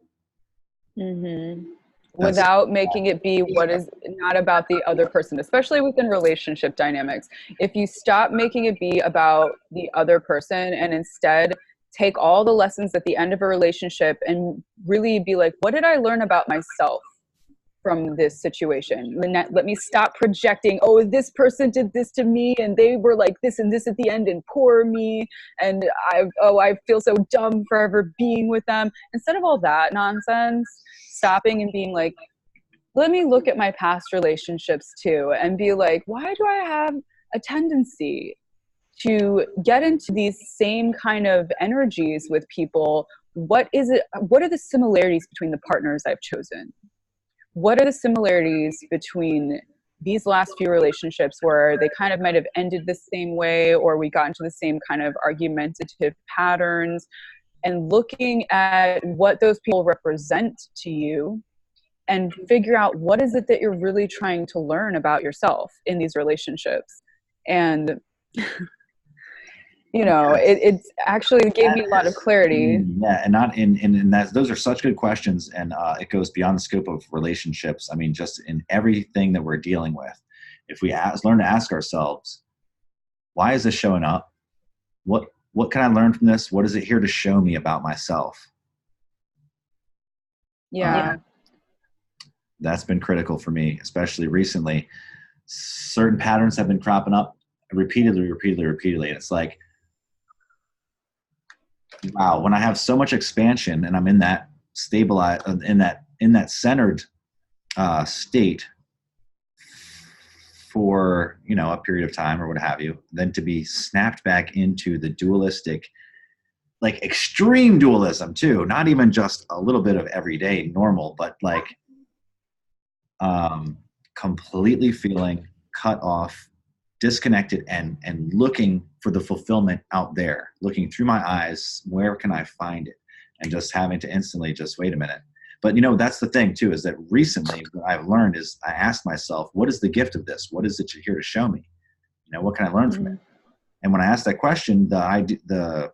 Mm-hmm. Without making it be what is not about the other person, especially within relationship dynamics. If you stop making it be about the other person and instead take all the lessons at the end of a relationship and really be like, what did I learn about myself from this situation? Let me stop projecting, oh, this person did this to me and they were like this and this at the end and poor me, and I feel so dumb for ever being with them. Instead of all that nonsense, stopping and being like, let me look at my past relationships too and be like, why do I have a tendency to get into these same kind of energies with people? What are the similarities between the partners I've chosen? What are the similarities between these last few relationships where they kind of might have ended the same way, or we got into the same kind of argumentative patterns, and looking at what those people represent to you and figure out what is it that you're really trying to learn about yourself in these relationships. And it actually gave me a lot of clarity. Yeah, and not in that, those are such good questions, and it goes beyond the scope of relationships. I mean, just in everything that we're dealing with, if we learn to ask ourselves, why is this showing up? What can I learn from this? What is it here to show me about myself? Yeah. That's been critical for me, especially recently. Certain patterns have been cropping up repeatedly. And it's like, wow, when I have so much expansion and I'm in that stabilized, in that centered state for, a period of time or what have you, then to be snapped back into the dualistic, like extreme dualism too, not even just a little bit of everyday normal, but like completely feeling cut off, disconnected, and looking for the fulfillment out there, looking through my eyes, where can I find it? And just having to instantly just wait a minute. But that's the thing too, is that recently what I've learned is I asked myself, what is the gift of this? What is it here to show me? What can I learn from it? And when I asked that question, the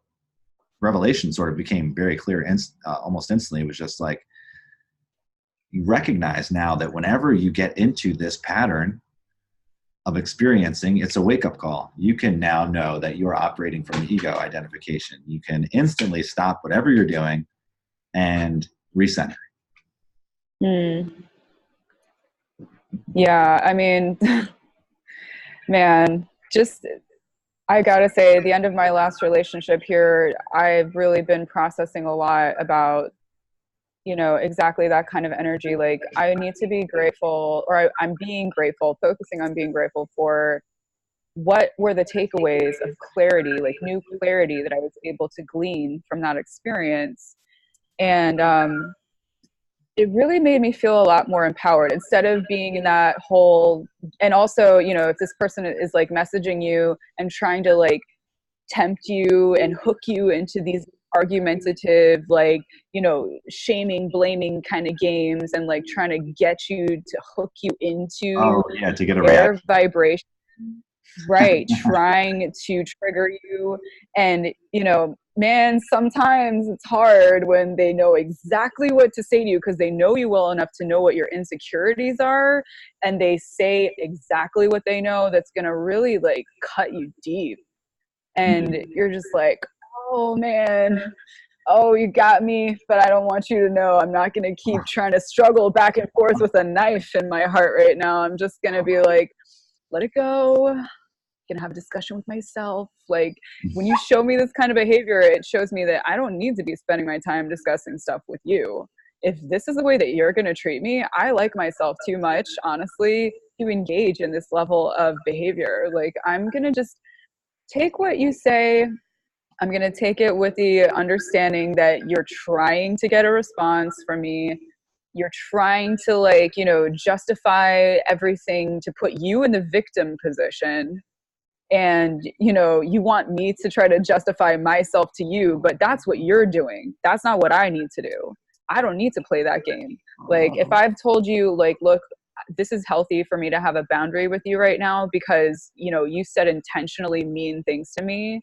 revelation sort of became very clear and almost instantly. It was just like, you recognize now that whenever you get into this pattern of experiencing, it's a wake-up call. You can now know that you are operating from ego identification. You can instantly stop whatever you're doing and recenter. Yeah, I mean, man, I gotta say, at the end of my last relationship here, I've really been processing a lot about, exactly that kind of energy. Like, I need to be grateful, or I'm being grateful, focusing on being grateful for what were the takeaways of clarity, like new clarity that I was able to glean from that experience. And it really made me feel a lot more empowered instead of being in that whole, and also, if this person is like messaging you and trying to like tempt you and hook you into these argumentative, like, shaming, blaming kind of games, and like trying to get you to hook you into to get a their reaction. vibration, right? Trying to trigger you. And man, sometimes it's hard when they know exactly what to say to you, because they know you well enough to know what your insecurities are, and they say exactly what they know that's going to really like cut you deep. And you're just like, oh man, oh, you got me, but I don't want you to know. I'm not going to keep trying to struggle back and forth with a knife in my heart right now. I'm just going to be like, let it go. Can have a discussion with myself. Like, when you show me this kind of behavior, it shows me that I don't need to be spending my time discussing stuff with you. If this is the way that you're going to treat me, I like myself too much, honestly, to engage in this level of behavior. Like, I'm going to just take what you say. I'm going to take it with the understanding that you're trying to get a response from me. You're trying to, like, justify everything to put you in the victim position. And you want me to try to justify myself to you, but that's what you're doing. That's not what I need to do. I don't need to play that game. Like, if I've told you, like, look, this is healthy for me to have a boundary with you right now because you said intentionally mean things to me,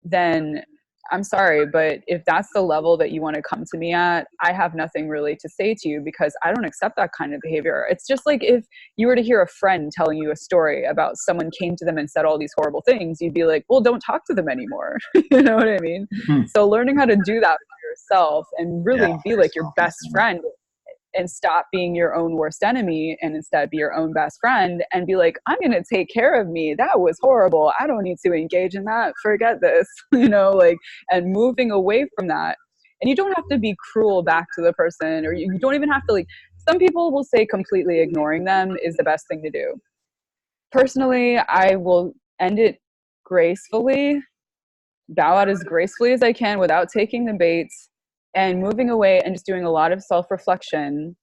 then I'm sorry, but if that's the level that you want to come to me at, I have nothing really to say to you, because I don't accept that kind of behavior. It's just like if you were to hear a friend telling you a story about someone came to them and said all these horrible things, you'd be like, well, don't talk to them anymore. You know what I mean? So learning how to do that for yourself and really be like your best friend, and stop being your own worst enemy, and instead be your own best friend and be like, I'm going to take care of me. That was horrible. I don't need to engage in that. Forget this, like, and moving away from that. And you don't have to be cruel back to the person, or you don't even have to, like, some people will say completely ignoring them is the best thing to do. Personally, I will end it gracefully, bow out as gracefully as I can without taking the baits, and moving away and just doing a lot of self-reflection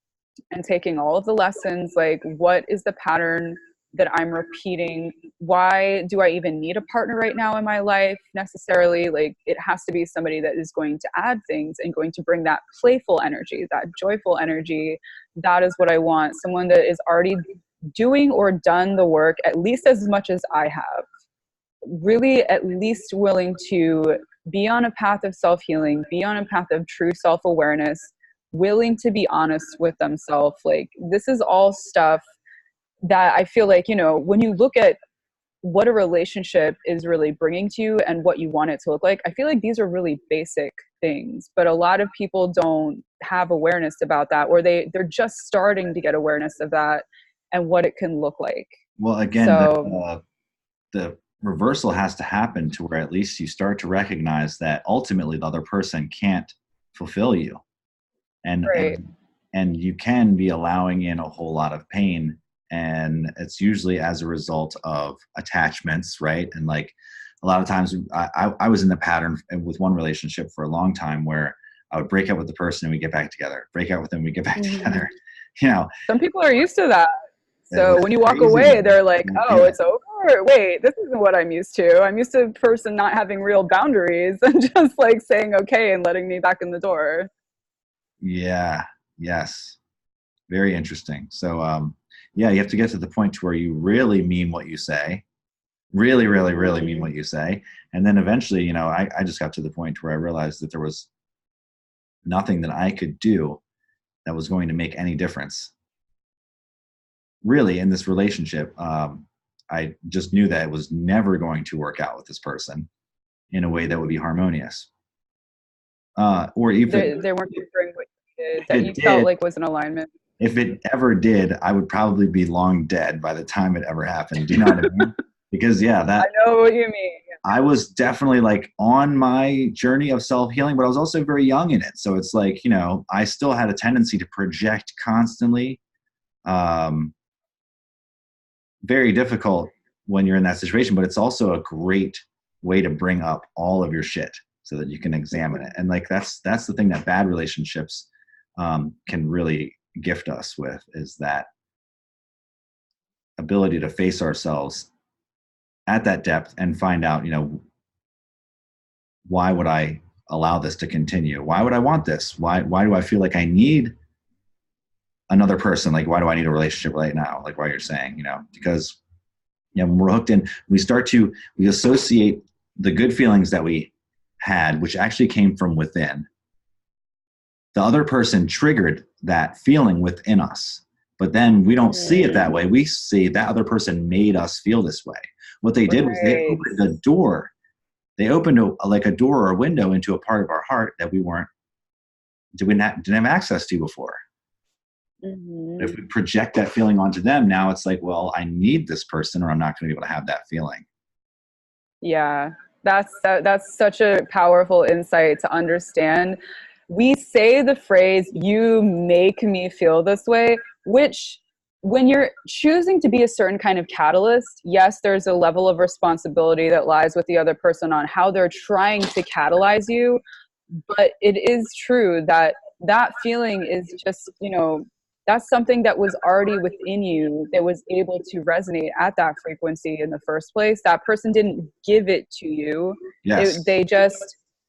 and taking all of the lessons, like what is the pattern that I'm repeating? Why do I even need a partner right now in my life necessarily? Like it has to be somebody that is going to add things and going to bring that playful energy, that joyful energy. That is what I want. Someone that is already doing or done the work at least as much as I have. Really at least willing to be on a path of self-healing, be on a path of true self-awareness, willing to be honest with themselves. Like this is all stuff that I feel like, you know, when you look at what a relationship is really bringing to you and what you want it to look like, I feel like these are really basic things, but a lot of people don't have awareness about that, or they're just starting to get awareness of that and what it can look like. Well, again, So the reversal has to happen to where at least you start to recognize that ultimately the other person can't fulfill you, and right. and you can be allowing in a whole lot of pain, and it's usually as a result of attachments, right? And like a lot of times I was in the pattern with one relationship for a long time where I would break up with the person and we get back together, break up with them, we get back Mm-hmm. together. You know, Some people are used to that. it So was when you walk crazy. away, they're like, Yeah. oh, it's over. Wait, this isn't what I'm used to. I'm used to a person not having real boundaries and just like saying okay and letting me back in the door. Yeah. Yes. Very interesting. So, yeah, you have to get to the point to where you really mean what you say, really, really, really mean what you say. And then eventually, you know, I just got to the point where I realized that there was nothing that I could do that was going to make any difference really in this relationship. I just knew that it was never going to work out with this person in a way that would be harmonious. Or even They weren't delivering what you did if that it you felt did, like was in alignment. if it ever did, I would probably be long dead by the time it ever happened. Do you know what I mean? Because yeah, I that know what you mean. I was definitely like on my journey of self healing, but I was also very young in it. So it's like, you know, I still had a tendency to project constantly. Um, Very difficult when you're in that situation, but it's also a great way to bring up all of your shit so that you can examine it. And like that's the thing that bad relationships can really gift us with, is that ability to face ourselves at that depth and find out, you know, why would I allow this to continue? Why would I want this? Why do I feel like I need another person? Like, why do I need a relationship right now? Like why you're saying, you know, because you know, when we're hooked in, we associate the good feelings that we had, which actually came from within. The other person triggered that feeling within us. But then we don't see it that way. We see that other person made us feel this way. What they did was they Right. opened a door. They opened like a door or a window into a part of our heart that we didn't have access to before. Mm-hmm. If we project that feeling onto them, now it's like, well, I need this person or I'm not going to be able to have that feeling. Yeah, that's such a powerful insight to understand. We say the phrase, you make me feel this way, which when you're choosing to be a certain kind of catalyst, yes, there's a level of responsibility that lies with the other person on how they're trying to catalyze you. But it is true that that feeling is just, you know, that's something that was already within you that was able to resonate at that frequency in the first place. That person didn't give it to you. Yes. They just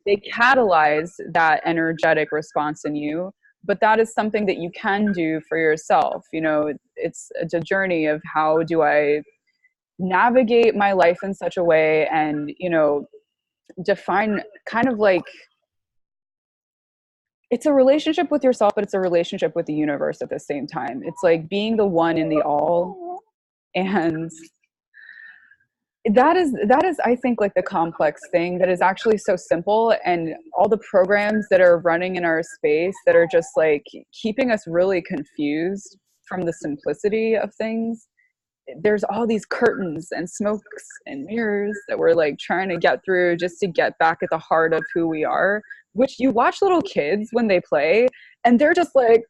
they catalyze that energetic response in you. But that is something that you can do for yourself. You know, it's a journey of how do I navigate my life in such a way, and you know, define kind of like it's a relationship with yourself, but it's a relationship with the universe at the same time. It's like being the one in the all. And that is I think like the complex thing that is actually so simple, and all the programs that are running in our space that are just like keeping us really confused from the simplicity of things. There's all these curtains and smokes and mirrors that we're like trying to get through just to get back at the heart of who we are. which you watch little kids when they play and they're just like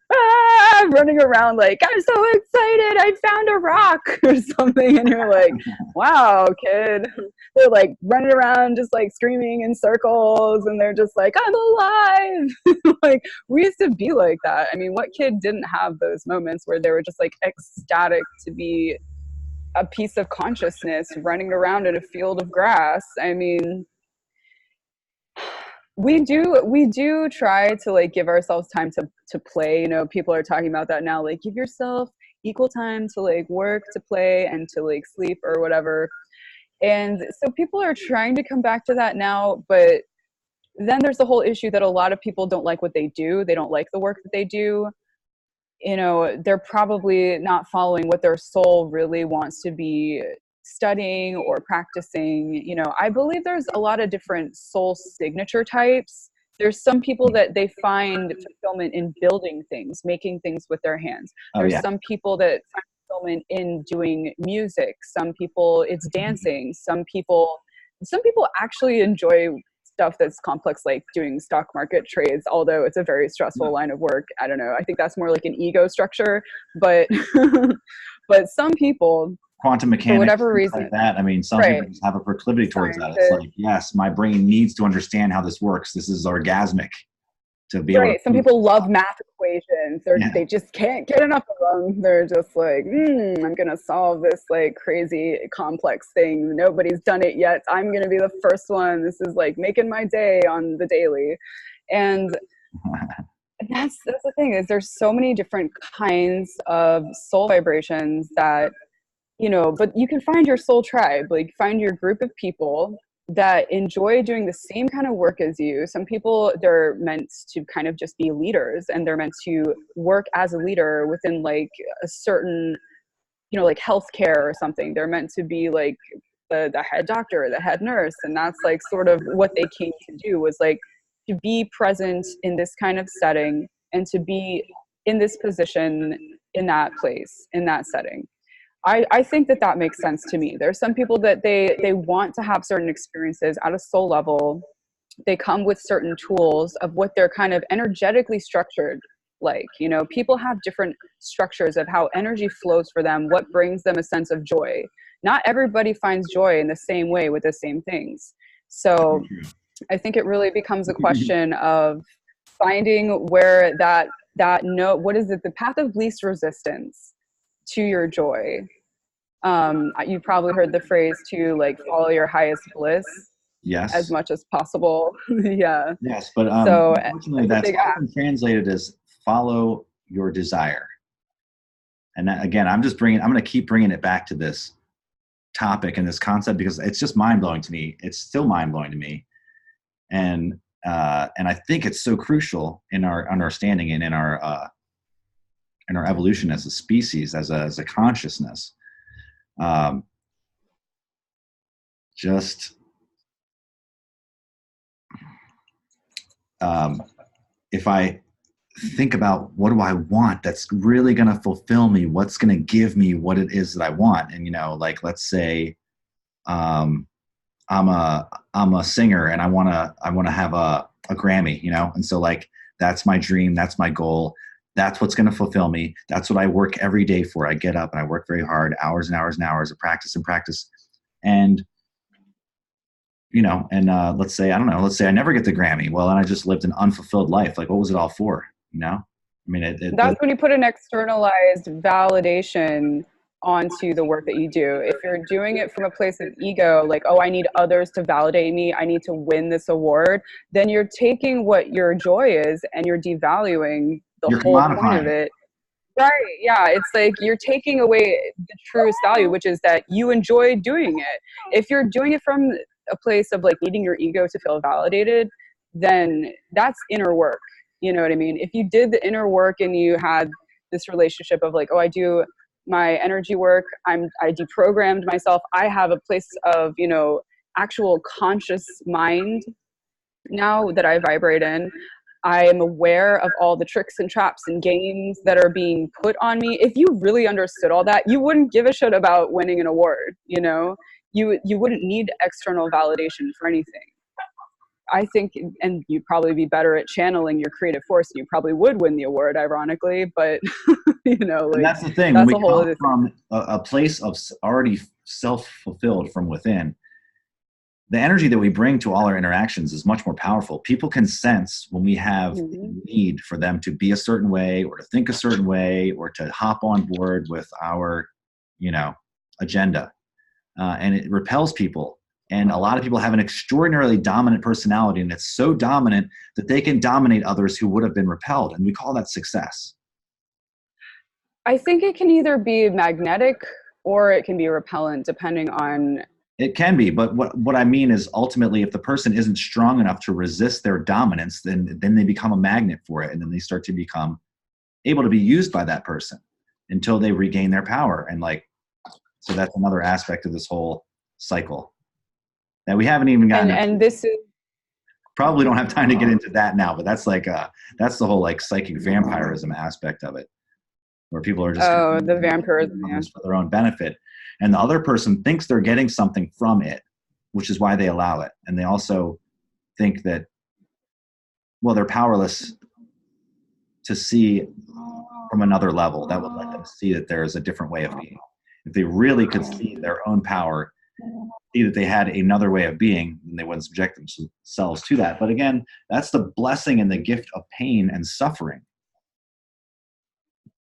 running around like, I'm so excited, I found a rock or something, and you're like, wow, kid. They're like running around just like screaming in circles and they're just like, I'm alive. Like, we used to be like that. I mean, what kid didn't have those moments where they were just like ecstatic to be a piece of consciousness running around in a field of grass? I mean, we do try to like give ourselves time to play. You know, people are talking about that now, like give yourself equal time to like work, to play, and to like sleep or whatever. And so people are trying to come back to that now, but then there's the whole issue that a lot of people don't like what they do. They don't like the work that they do. You know, they're probably not following what their soul really wants to be studying or practicing. You know, I believe there's a lot of different soul signature types. There's some people that they find fulfillment in building things, making things with their hands. Oh There's yeah. some people that find fulfillment in doing music. Some people it's dancing. Some people actually enjoy stuff that's complex, like doing stock market trades, although it's a very stressful line of work. I don't know, I think that's more like an ego structure, but but some people, Quantum for mechanics, whatever things reason, like that. I mean, some right, people just have a proclivity towards that. It's scientists, like, yes, my brain needs to understand how this works. This is orgasmic to be able to right, some prove people this love stuff. math equations. Yeah. They just can't get enough of them. They're just like, I'm gonna solve this like crazy complex thing, nobody's done it yet, I'm gonna be the first one, this is like making my day on the daily. And that's the thing, is there's so many different kinds of soul vibrations that, you know, but you can find your soul tribe, like find your group of people that enjoy doing the same kind of work as you. Some people, they're meant to kind of just be leaders, and they're meant to work as a leader within like a certain, you know, like healthcare or something. They're meant to be like the head doctor, the head nurse, and that's like sort of what they came to do, was like to be present in this kind of setting and to be in this position, in that place, in that setting. I think that that makes sense to me. There's some people that they want to have certain experiences at a soul level. They come with certain tools of what they're kind of energetically structured like. You know, people have different structures of how energy flows for them, what brings them a sense of joy. Not everybody finds joy in the same way with the same things. So I think it really becomes a question of finding where that no, what is it, the path of least resistance to your joy. You probably heard the phrase to like follow your highest bliss as Yes. much as possible. Yeah. Yes, but So unfortunately, that's a that's big ask. often translated as follow your desire. And that, again, I'm going to keep bringing it back to this topic and this concept because it's just mind blowing to me. It's still mind blowing to me, and I think it's so crucial in our understanding and in our evolution as a species, as a consciousness. Um, just if I think about what do I want that's really going to fulfill me, what's going to give me what it is that I want, and like let's say um, I'm a singer and I want to have a Grammy, and so like that's my dream, that's my goal, that's what's going to fulfill me. That's what I work every day for. I get up and I work very hard, hours and hours and hours of practice and practice, and let's say I don't know, let's say I never get the Grammy. Well, then I just lived an unfulfilled life. Like, what was it all for? I mean, That's when you put an externalized validation onto the work that you do. If you're doing it from a place of ego, like, oh, I need others to validate me, I need to win this award, then you're taking what your joy is and you're devaluing the you're whole point of commodifying. it. Right. Yeah. It's like you're taking away the truest value, which is that you enjoy doing it. If you're doing it from a place of like needing your ego to feel validated, then that's inner work. You know what I mean? If you did the inner work and you had this relationship of like, oh, I do my energy work, I deprogrammed myself, I have a place of, actual conscious mind now that I vibrate in. I am aware of all the tricks and traps and games that are being put on me. If you really understood all that, you wouldn't give a shit about winning an award. You wouldn't need external validation for anything. I think, and you'd probably be better at channeling your creative force. You probably would win the award, ironically, but And like that's the thing. When that's we a whole come other thing. from a place of already self-fulfilled from within, the energy that we bring to all our interactions is much more powerful. People can sense when we have a need for them to be a certain way or to think a certain way or to hop on board with our, agenda. And it repels people. And a lot of people have an extraordinarily dominant personality, and it's so dominant that they can dominate others who would have been repelled. And we call that success. I think it can either be magnetic or it can be repellent, depending on. It can be, but what I mean is ultimately if the person isn't strong enough to resist their dominance, then they become a magnet for it, and then they start to become able to be used by that person until they regain their power. And so that's another aspect of this whole cycle that we haven't even gotten into. And this is Probably don't have time to get into that now, but that's that's the whole psychic vampirism aspect of it, where people are just the vampirism for their own benefit, and the other person thinks they're getting something from it, which is why they allow it. And they also think that, well, they're powerless to see from another level that would let them see that there is a different way of being. If they really could see their own power, see that they had another way of being, then they wouldn't subject themselves to that. But again, that's the blessing and the gift of pain and suffering.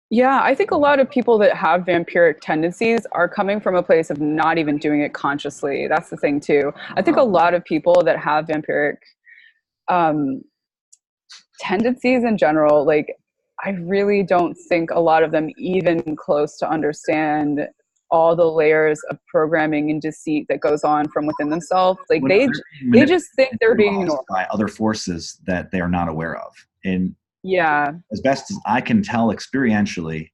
Yeah, I think a lot of people that have vampiric tendencies are coming from a place of not even doing it consciously. That's the thing too. I think a lot of people that have vampiric tendencies in general, I really don't think a lot of them even close to understand all the layers of programming and deceit that goes on from within themselves. They just think they're being normal by other forces that they are not aware of. And yeah, as best as I can tell experientially,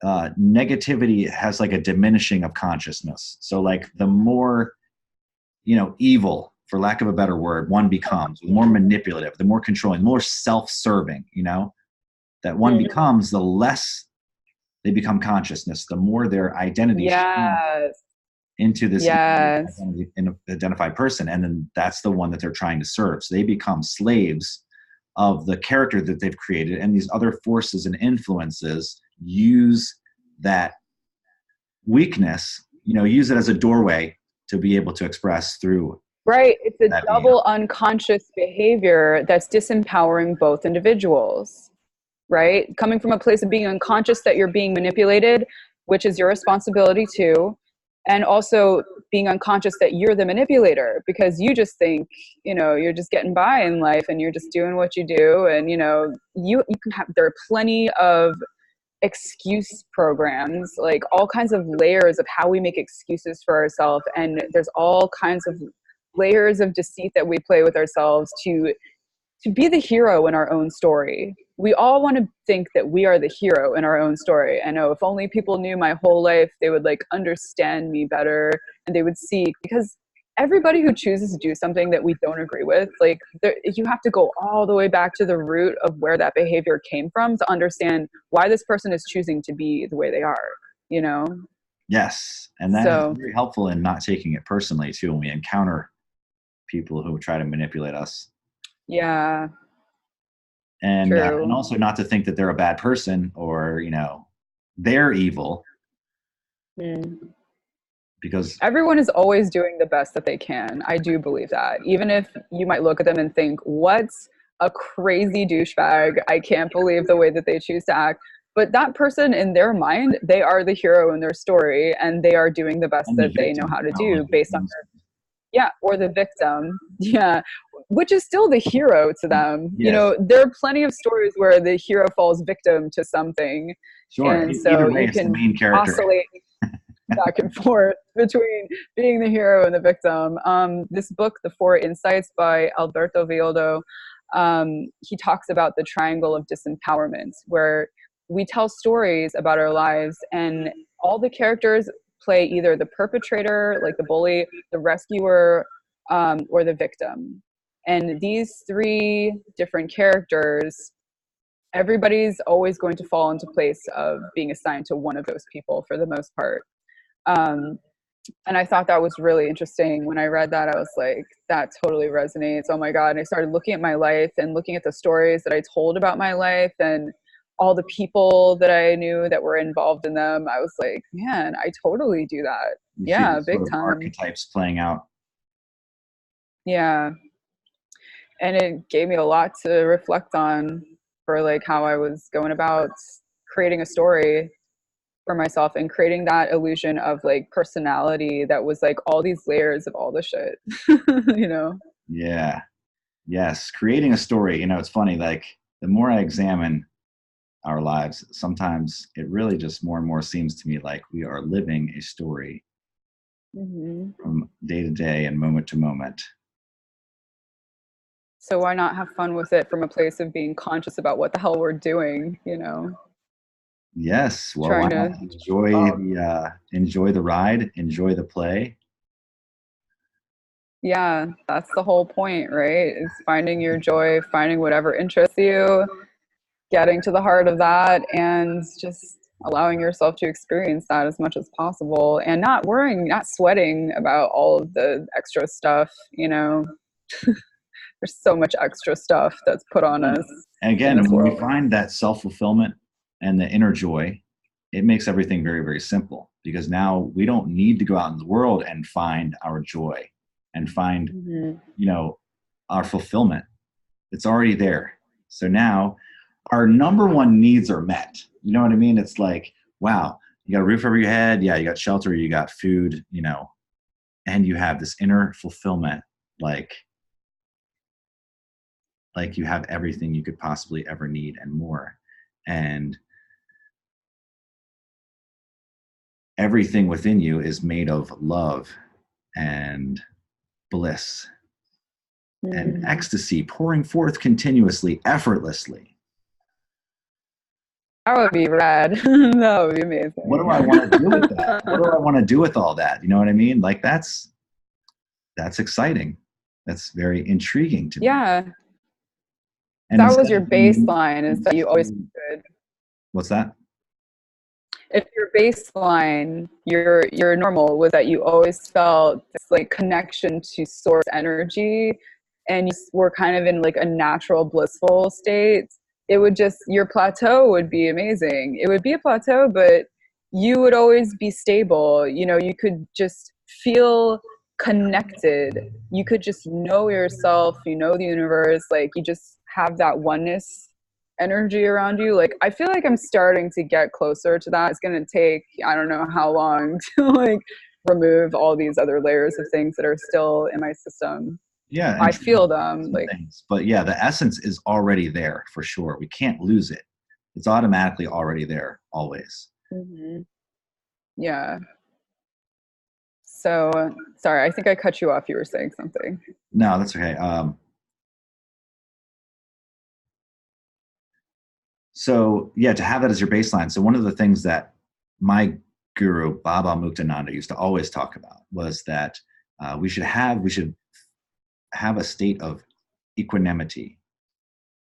negativity has a diminishing of consciousness. So the more, evil, for lack of a better word, one becomes, the more manipulative, the more controlling, the more self-serving, that one becomes, the less they become consciousness, the more their identity into this identified person. And then that's the one that they're trying to serve. So they become slaves of the character that they've created, and these other forces and influences use that weakness, use it as a doorway to be able to express through. Right. It's a double unconscious behavior that's disempowering both individuals, right? Coming from a place of being unconscious that you're being manipulated, which is your responsibility too. And also being unconscious that you're the manipulator, because you just think, you're just getting by in life and you're just doing what you do. And, you can have, there are plenty of excuse programs, all kinds of layers of how we make excuses for ourselves. And there's all kinds of layers of deceit that we play with ourselves to be the hero in our own story. We all want to think that we are the hero in our own story. I know if only people knew my whole life, they would understand me better, and they would see, because everybody who chooses to do something that we don't agree with, you have to go all the way back to the root of where that behavior came from to understand why this person is choosing to be the way they are, Yes. And that is very helpful in not taking it personally too when we encounter people who try to manipulate us. Yeah. And also not to think that they're a bad person or, they're evil. Because everyone is always doing the best that they can. I do believe that. Even if you might look at them and think, what's a crazy douchebag? I can't believe the way that they choose to act. But that person, in their mind, they are the hero in their story, and they are doing the best that they know how to do based on their, or the victim. Yeah. Which is still the hero to them. Yes. There are plenty of stories where the hero falls victim to something. Sure. And so you can the main character. Oscillate back and forth between being the hero and the victim. This book, The Four Insights by Alberto Villoldo, he talks about the triangle of disempowerment, where we tell stories about our lives and all the characters play either the perpetrator, like the bully, the rescuer, or the victim. And these three different characters, everybody's always going to fall into place of being assigned to one of those people for the most part. And I thought that was really interesting. When I read that, I was like, that totally resonates. Oh my God. And I started looking at my life and looking at the stories that I told about my life and all the people that I knew that were involved in them. I was like, man, I totally do that. You see Yeah, these big sort of time. archetypes playing out. Yeah. And it gave me a lot to reflect on for like how I was going about creating a story for myself and creating that illusion of like personality that was like all these layers of all the shit, you know? Yeah. Yes. Creating a story. You know, it's funny, like the more I examine our lives, sometimes it really just more and more seems to me like we are living a story Hmm. from day to day and moment to moment. So why not have fun with it from a place of being conscious about what the hell we're doing, you know? Yes. Well, why Trying not to enjoy the ride, enjoy the play? yeah, that's the whole point, right? Is finding your joy, finding whatever interests you, getting to the heart of that, and just allowing yourself to experience that as much as possible and not worrying, not sweating about all of the extra stuff, you know? There's so much extra stuff that's put on And us in again, this when we world. find that self-fulfillment and the inner joy, it makes everything very, very simple because now we don't need to go out in the world and find our joy and find, Hmm. you know, our fulfillment. It's already there. So now our number one needs are met. You know what I mean? It's like, wow, you got a roof over your head. Yeah, you got shelter, you got food, you know, and you have this inner fulfillment, like you have everything you could possibly ever need and more. And everything within you is made of love and bliss and Mm. ecstasy pouring forth continuously, effortlessly. That would be rad. That would be What amazing. do I want to do with that? What do I want to do with all that? You know what I mean? Like that's exciting. That's very intriguing to me. Yeah, And that was instead your of being, baseline is that you always could. what's that? If your baseline, your normal was that you always felt this like connection to source energy and you were kind of in like a natural blissful state, it would just your plateau would be amazing. It would be a plateau, but you would always be stable. You know, you could just feel connected. You could just know yourself, you know the universe, like you just have that oneness energy around you. Like I feel like I'm starting to get closer to that. It's gonna take I don't know how long to like remove all these other layers of things that are still in my system. Yeah, and I trim feel out them some like things. But yeah, the essence is already there for sure. We can't lose it. It's automatically already there, always. mhm. Yeah. So sorry, I think I cut you off. You were saying something. No, that's okay. So yeah, to have that as your baseline. So one of the things that my guru Baba Muktananda used to always talk about was that we should have a state of equanimity,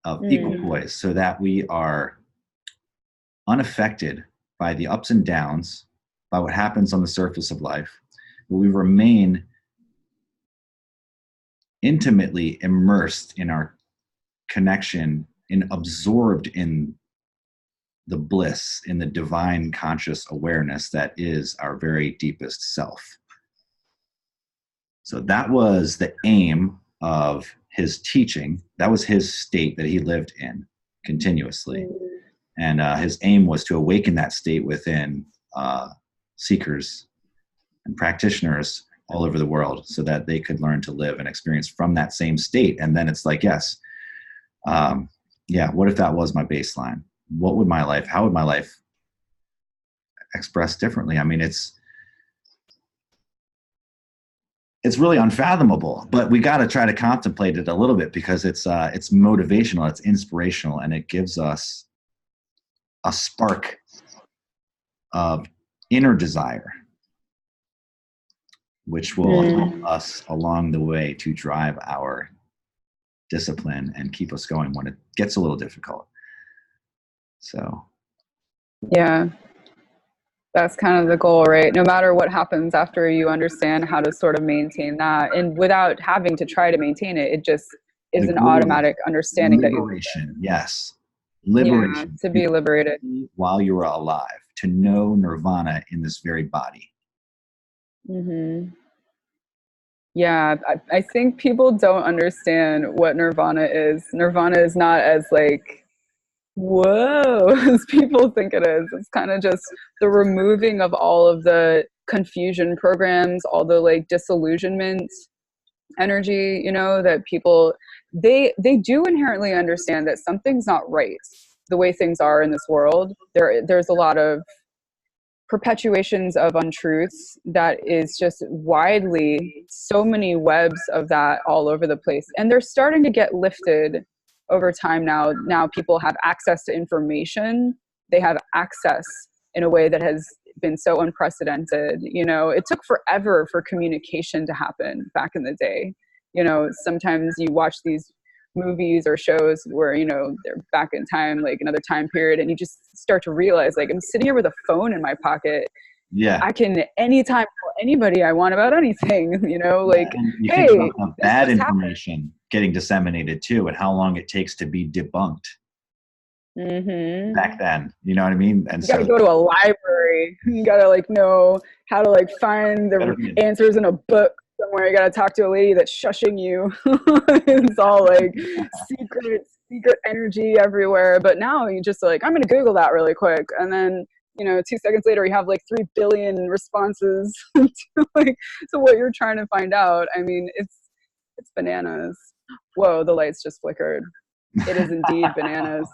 of Mm. equipoise, so that we are unaffected by the ups and downs, by what happens on the surface of life. But we remain intimately immersed in our connection, in absorbed in the bliss, in the divine conscious awareness that is our very deepest self. So that was the aim of his teaching. That was his state that he lived in continuously. And his aim was to awaken that state within seekers and practitioners all over the world so that they could learn to live and experience from that same state. And then it's like, yes, yeah, what if that was my baseline? What would my life, how would my life express differently? I mean, it's really unfathomable, but we got to try to contemplate it a little bit because it's motivational, it's inspirational, and it gives us a spark of inner desire, which will help Mm. us along the way to drive our discipline and keep us going when it gets a little difficult. So Yeah. That's kind of the goal, right? No matter what happens after you understand how to sort of maintain that, and without having to try to maintain it, it just is The an goal is automatic understanding that you, liberation. Yes, yeah, liberation to be liberated. while you are alive, to know nirvana in this very body. Hmm. Yeah, I think people don't understand what nirvana is. Nirvana is not as like, whoa, as people think it is. It's kind of just the removing of all of the confusion programs, all the like disillusionment energy, you know, that people, they do inherently understand that something's not right the way things are in this world. There's a lot of perpetuations of untruths that is just widely, so many webs of that all over the place, and they're starting to get lifted over time. Now people have access to information, they have access in a way that has been so unprecedented. You know, it took forever for communication to happen back in the day. You know, sometimes you watch these movies or shows where, you know, they're back in time, like another time period, and you just start to realize, like, I'm sitting here with a phone in my pocket, Yeah. I can anytime tell anybody I want about anything. You know, Yeah, like, and you think hey, about the this bad just happened. information getting disseminated too, and how long it takes to be debunked Hmm. back then. You know what I mean? And You got to so go to a library, you got to like know how to like find the better be answers in a book somewhere. You got to talk to a lady that's shushing you. It's all like secret energy everywhere. But now you just like, I'm going to Google that really quick, and then, you know, 2 seconds later you have like 3 billion responses to like to what you're trying to find out. I mean, it's bananas. Whoa, the lights just flickered. It is indeed bananas.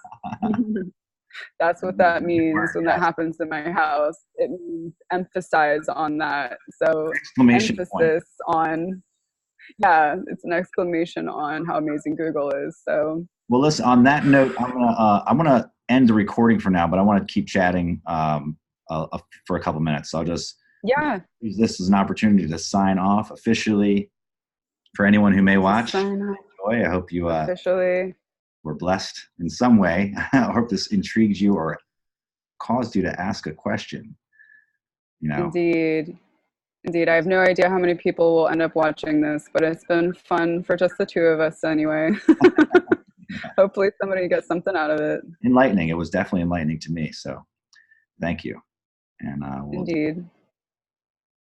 That's what that means when that yes. happens in my house. It means emphasize on that. So Exclamation point. emphasis on, yeah, it's an exclamation on how amazing Google is. So Well, listen. On that note, I'm gonna end the recording for now, but I want to keep chatting for a couple minutes. So I'll just yeah, use this as an opportunity to sign off officially for anyone who may just watch. sign up Enjoy. I hope you officially. were blessed in some way. I hope this intrigues you or caused you to ask a question. You know, Indeed. Indeed. I have no idea how many people will end up watching this, but it's been fun for just the two of us anyway. Hopefully somebody gets something out of it. enlightening. It was definitely enlightening to me. So thank you. And we'll Indeed.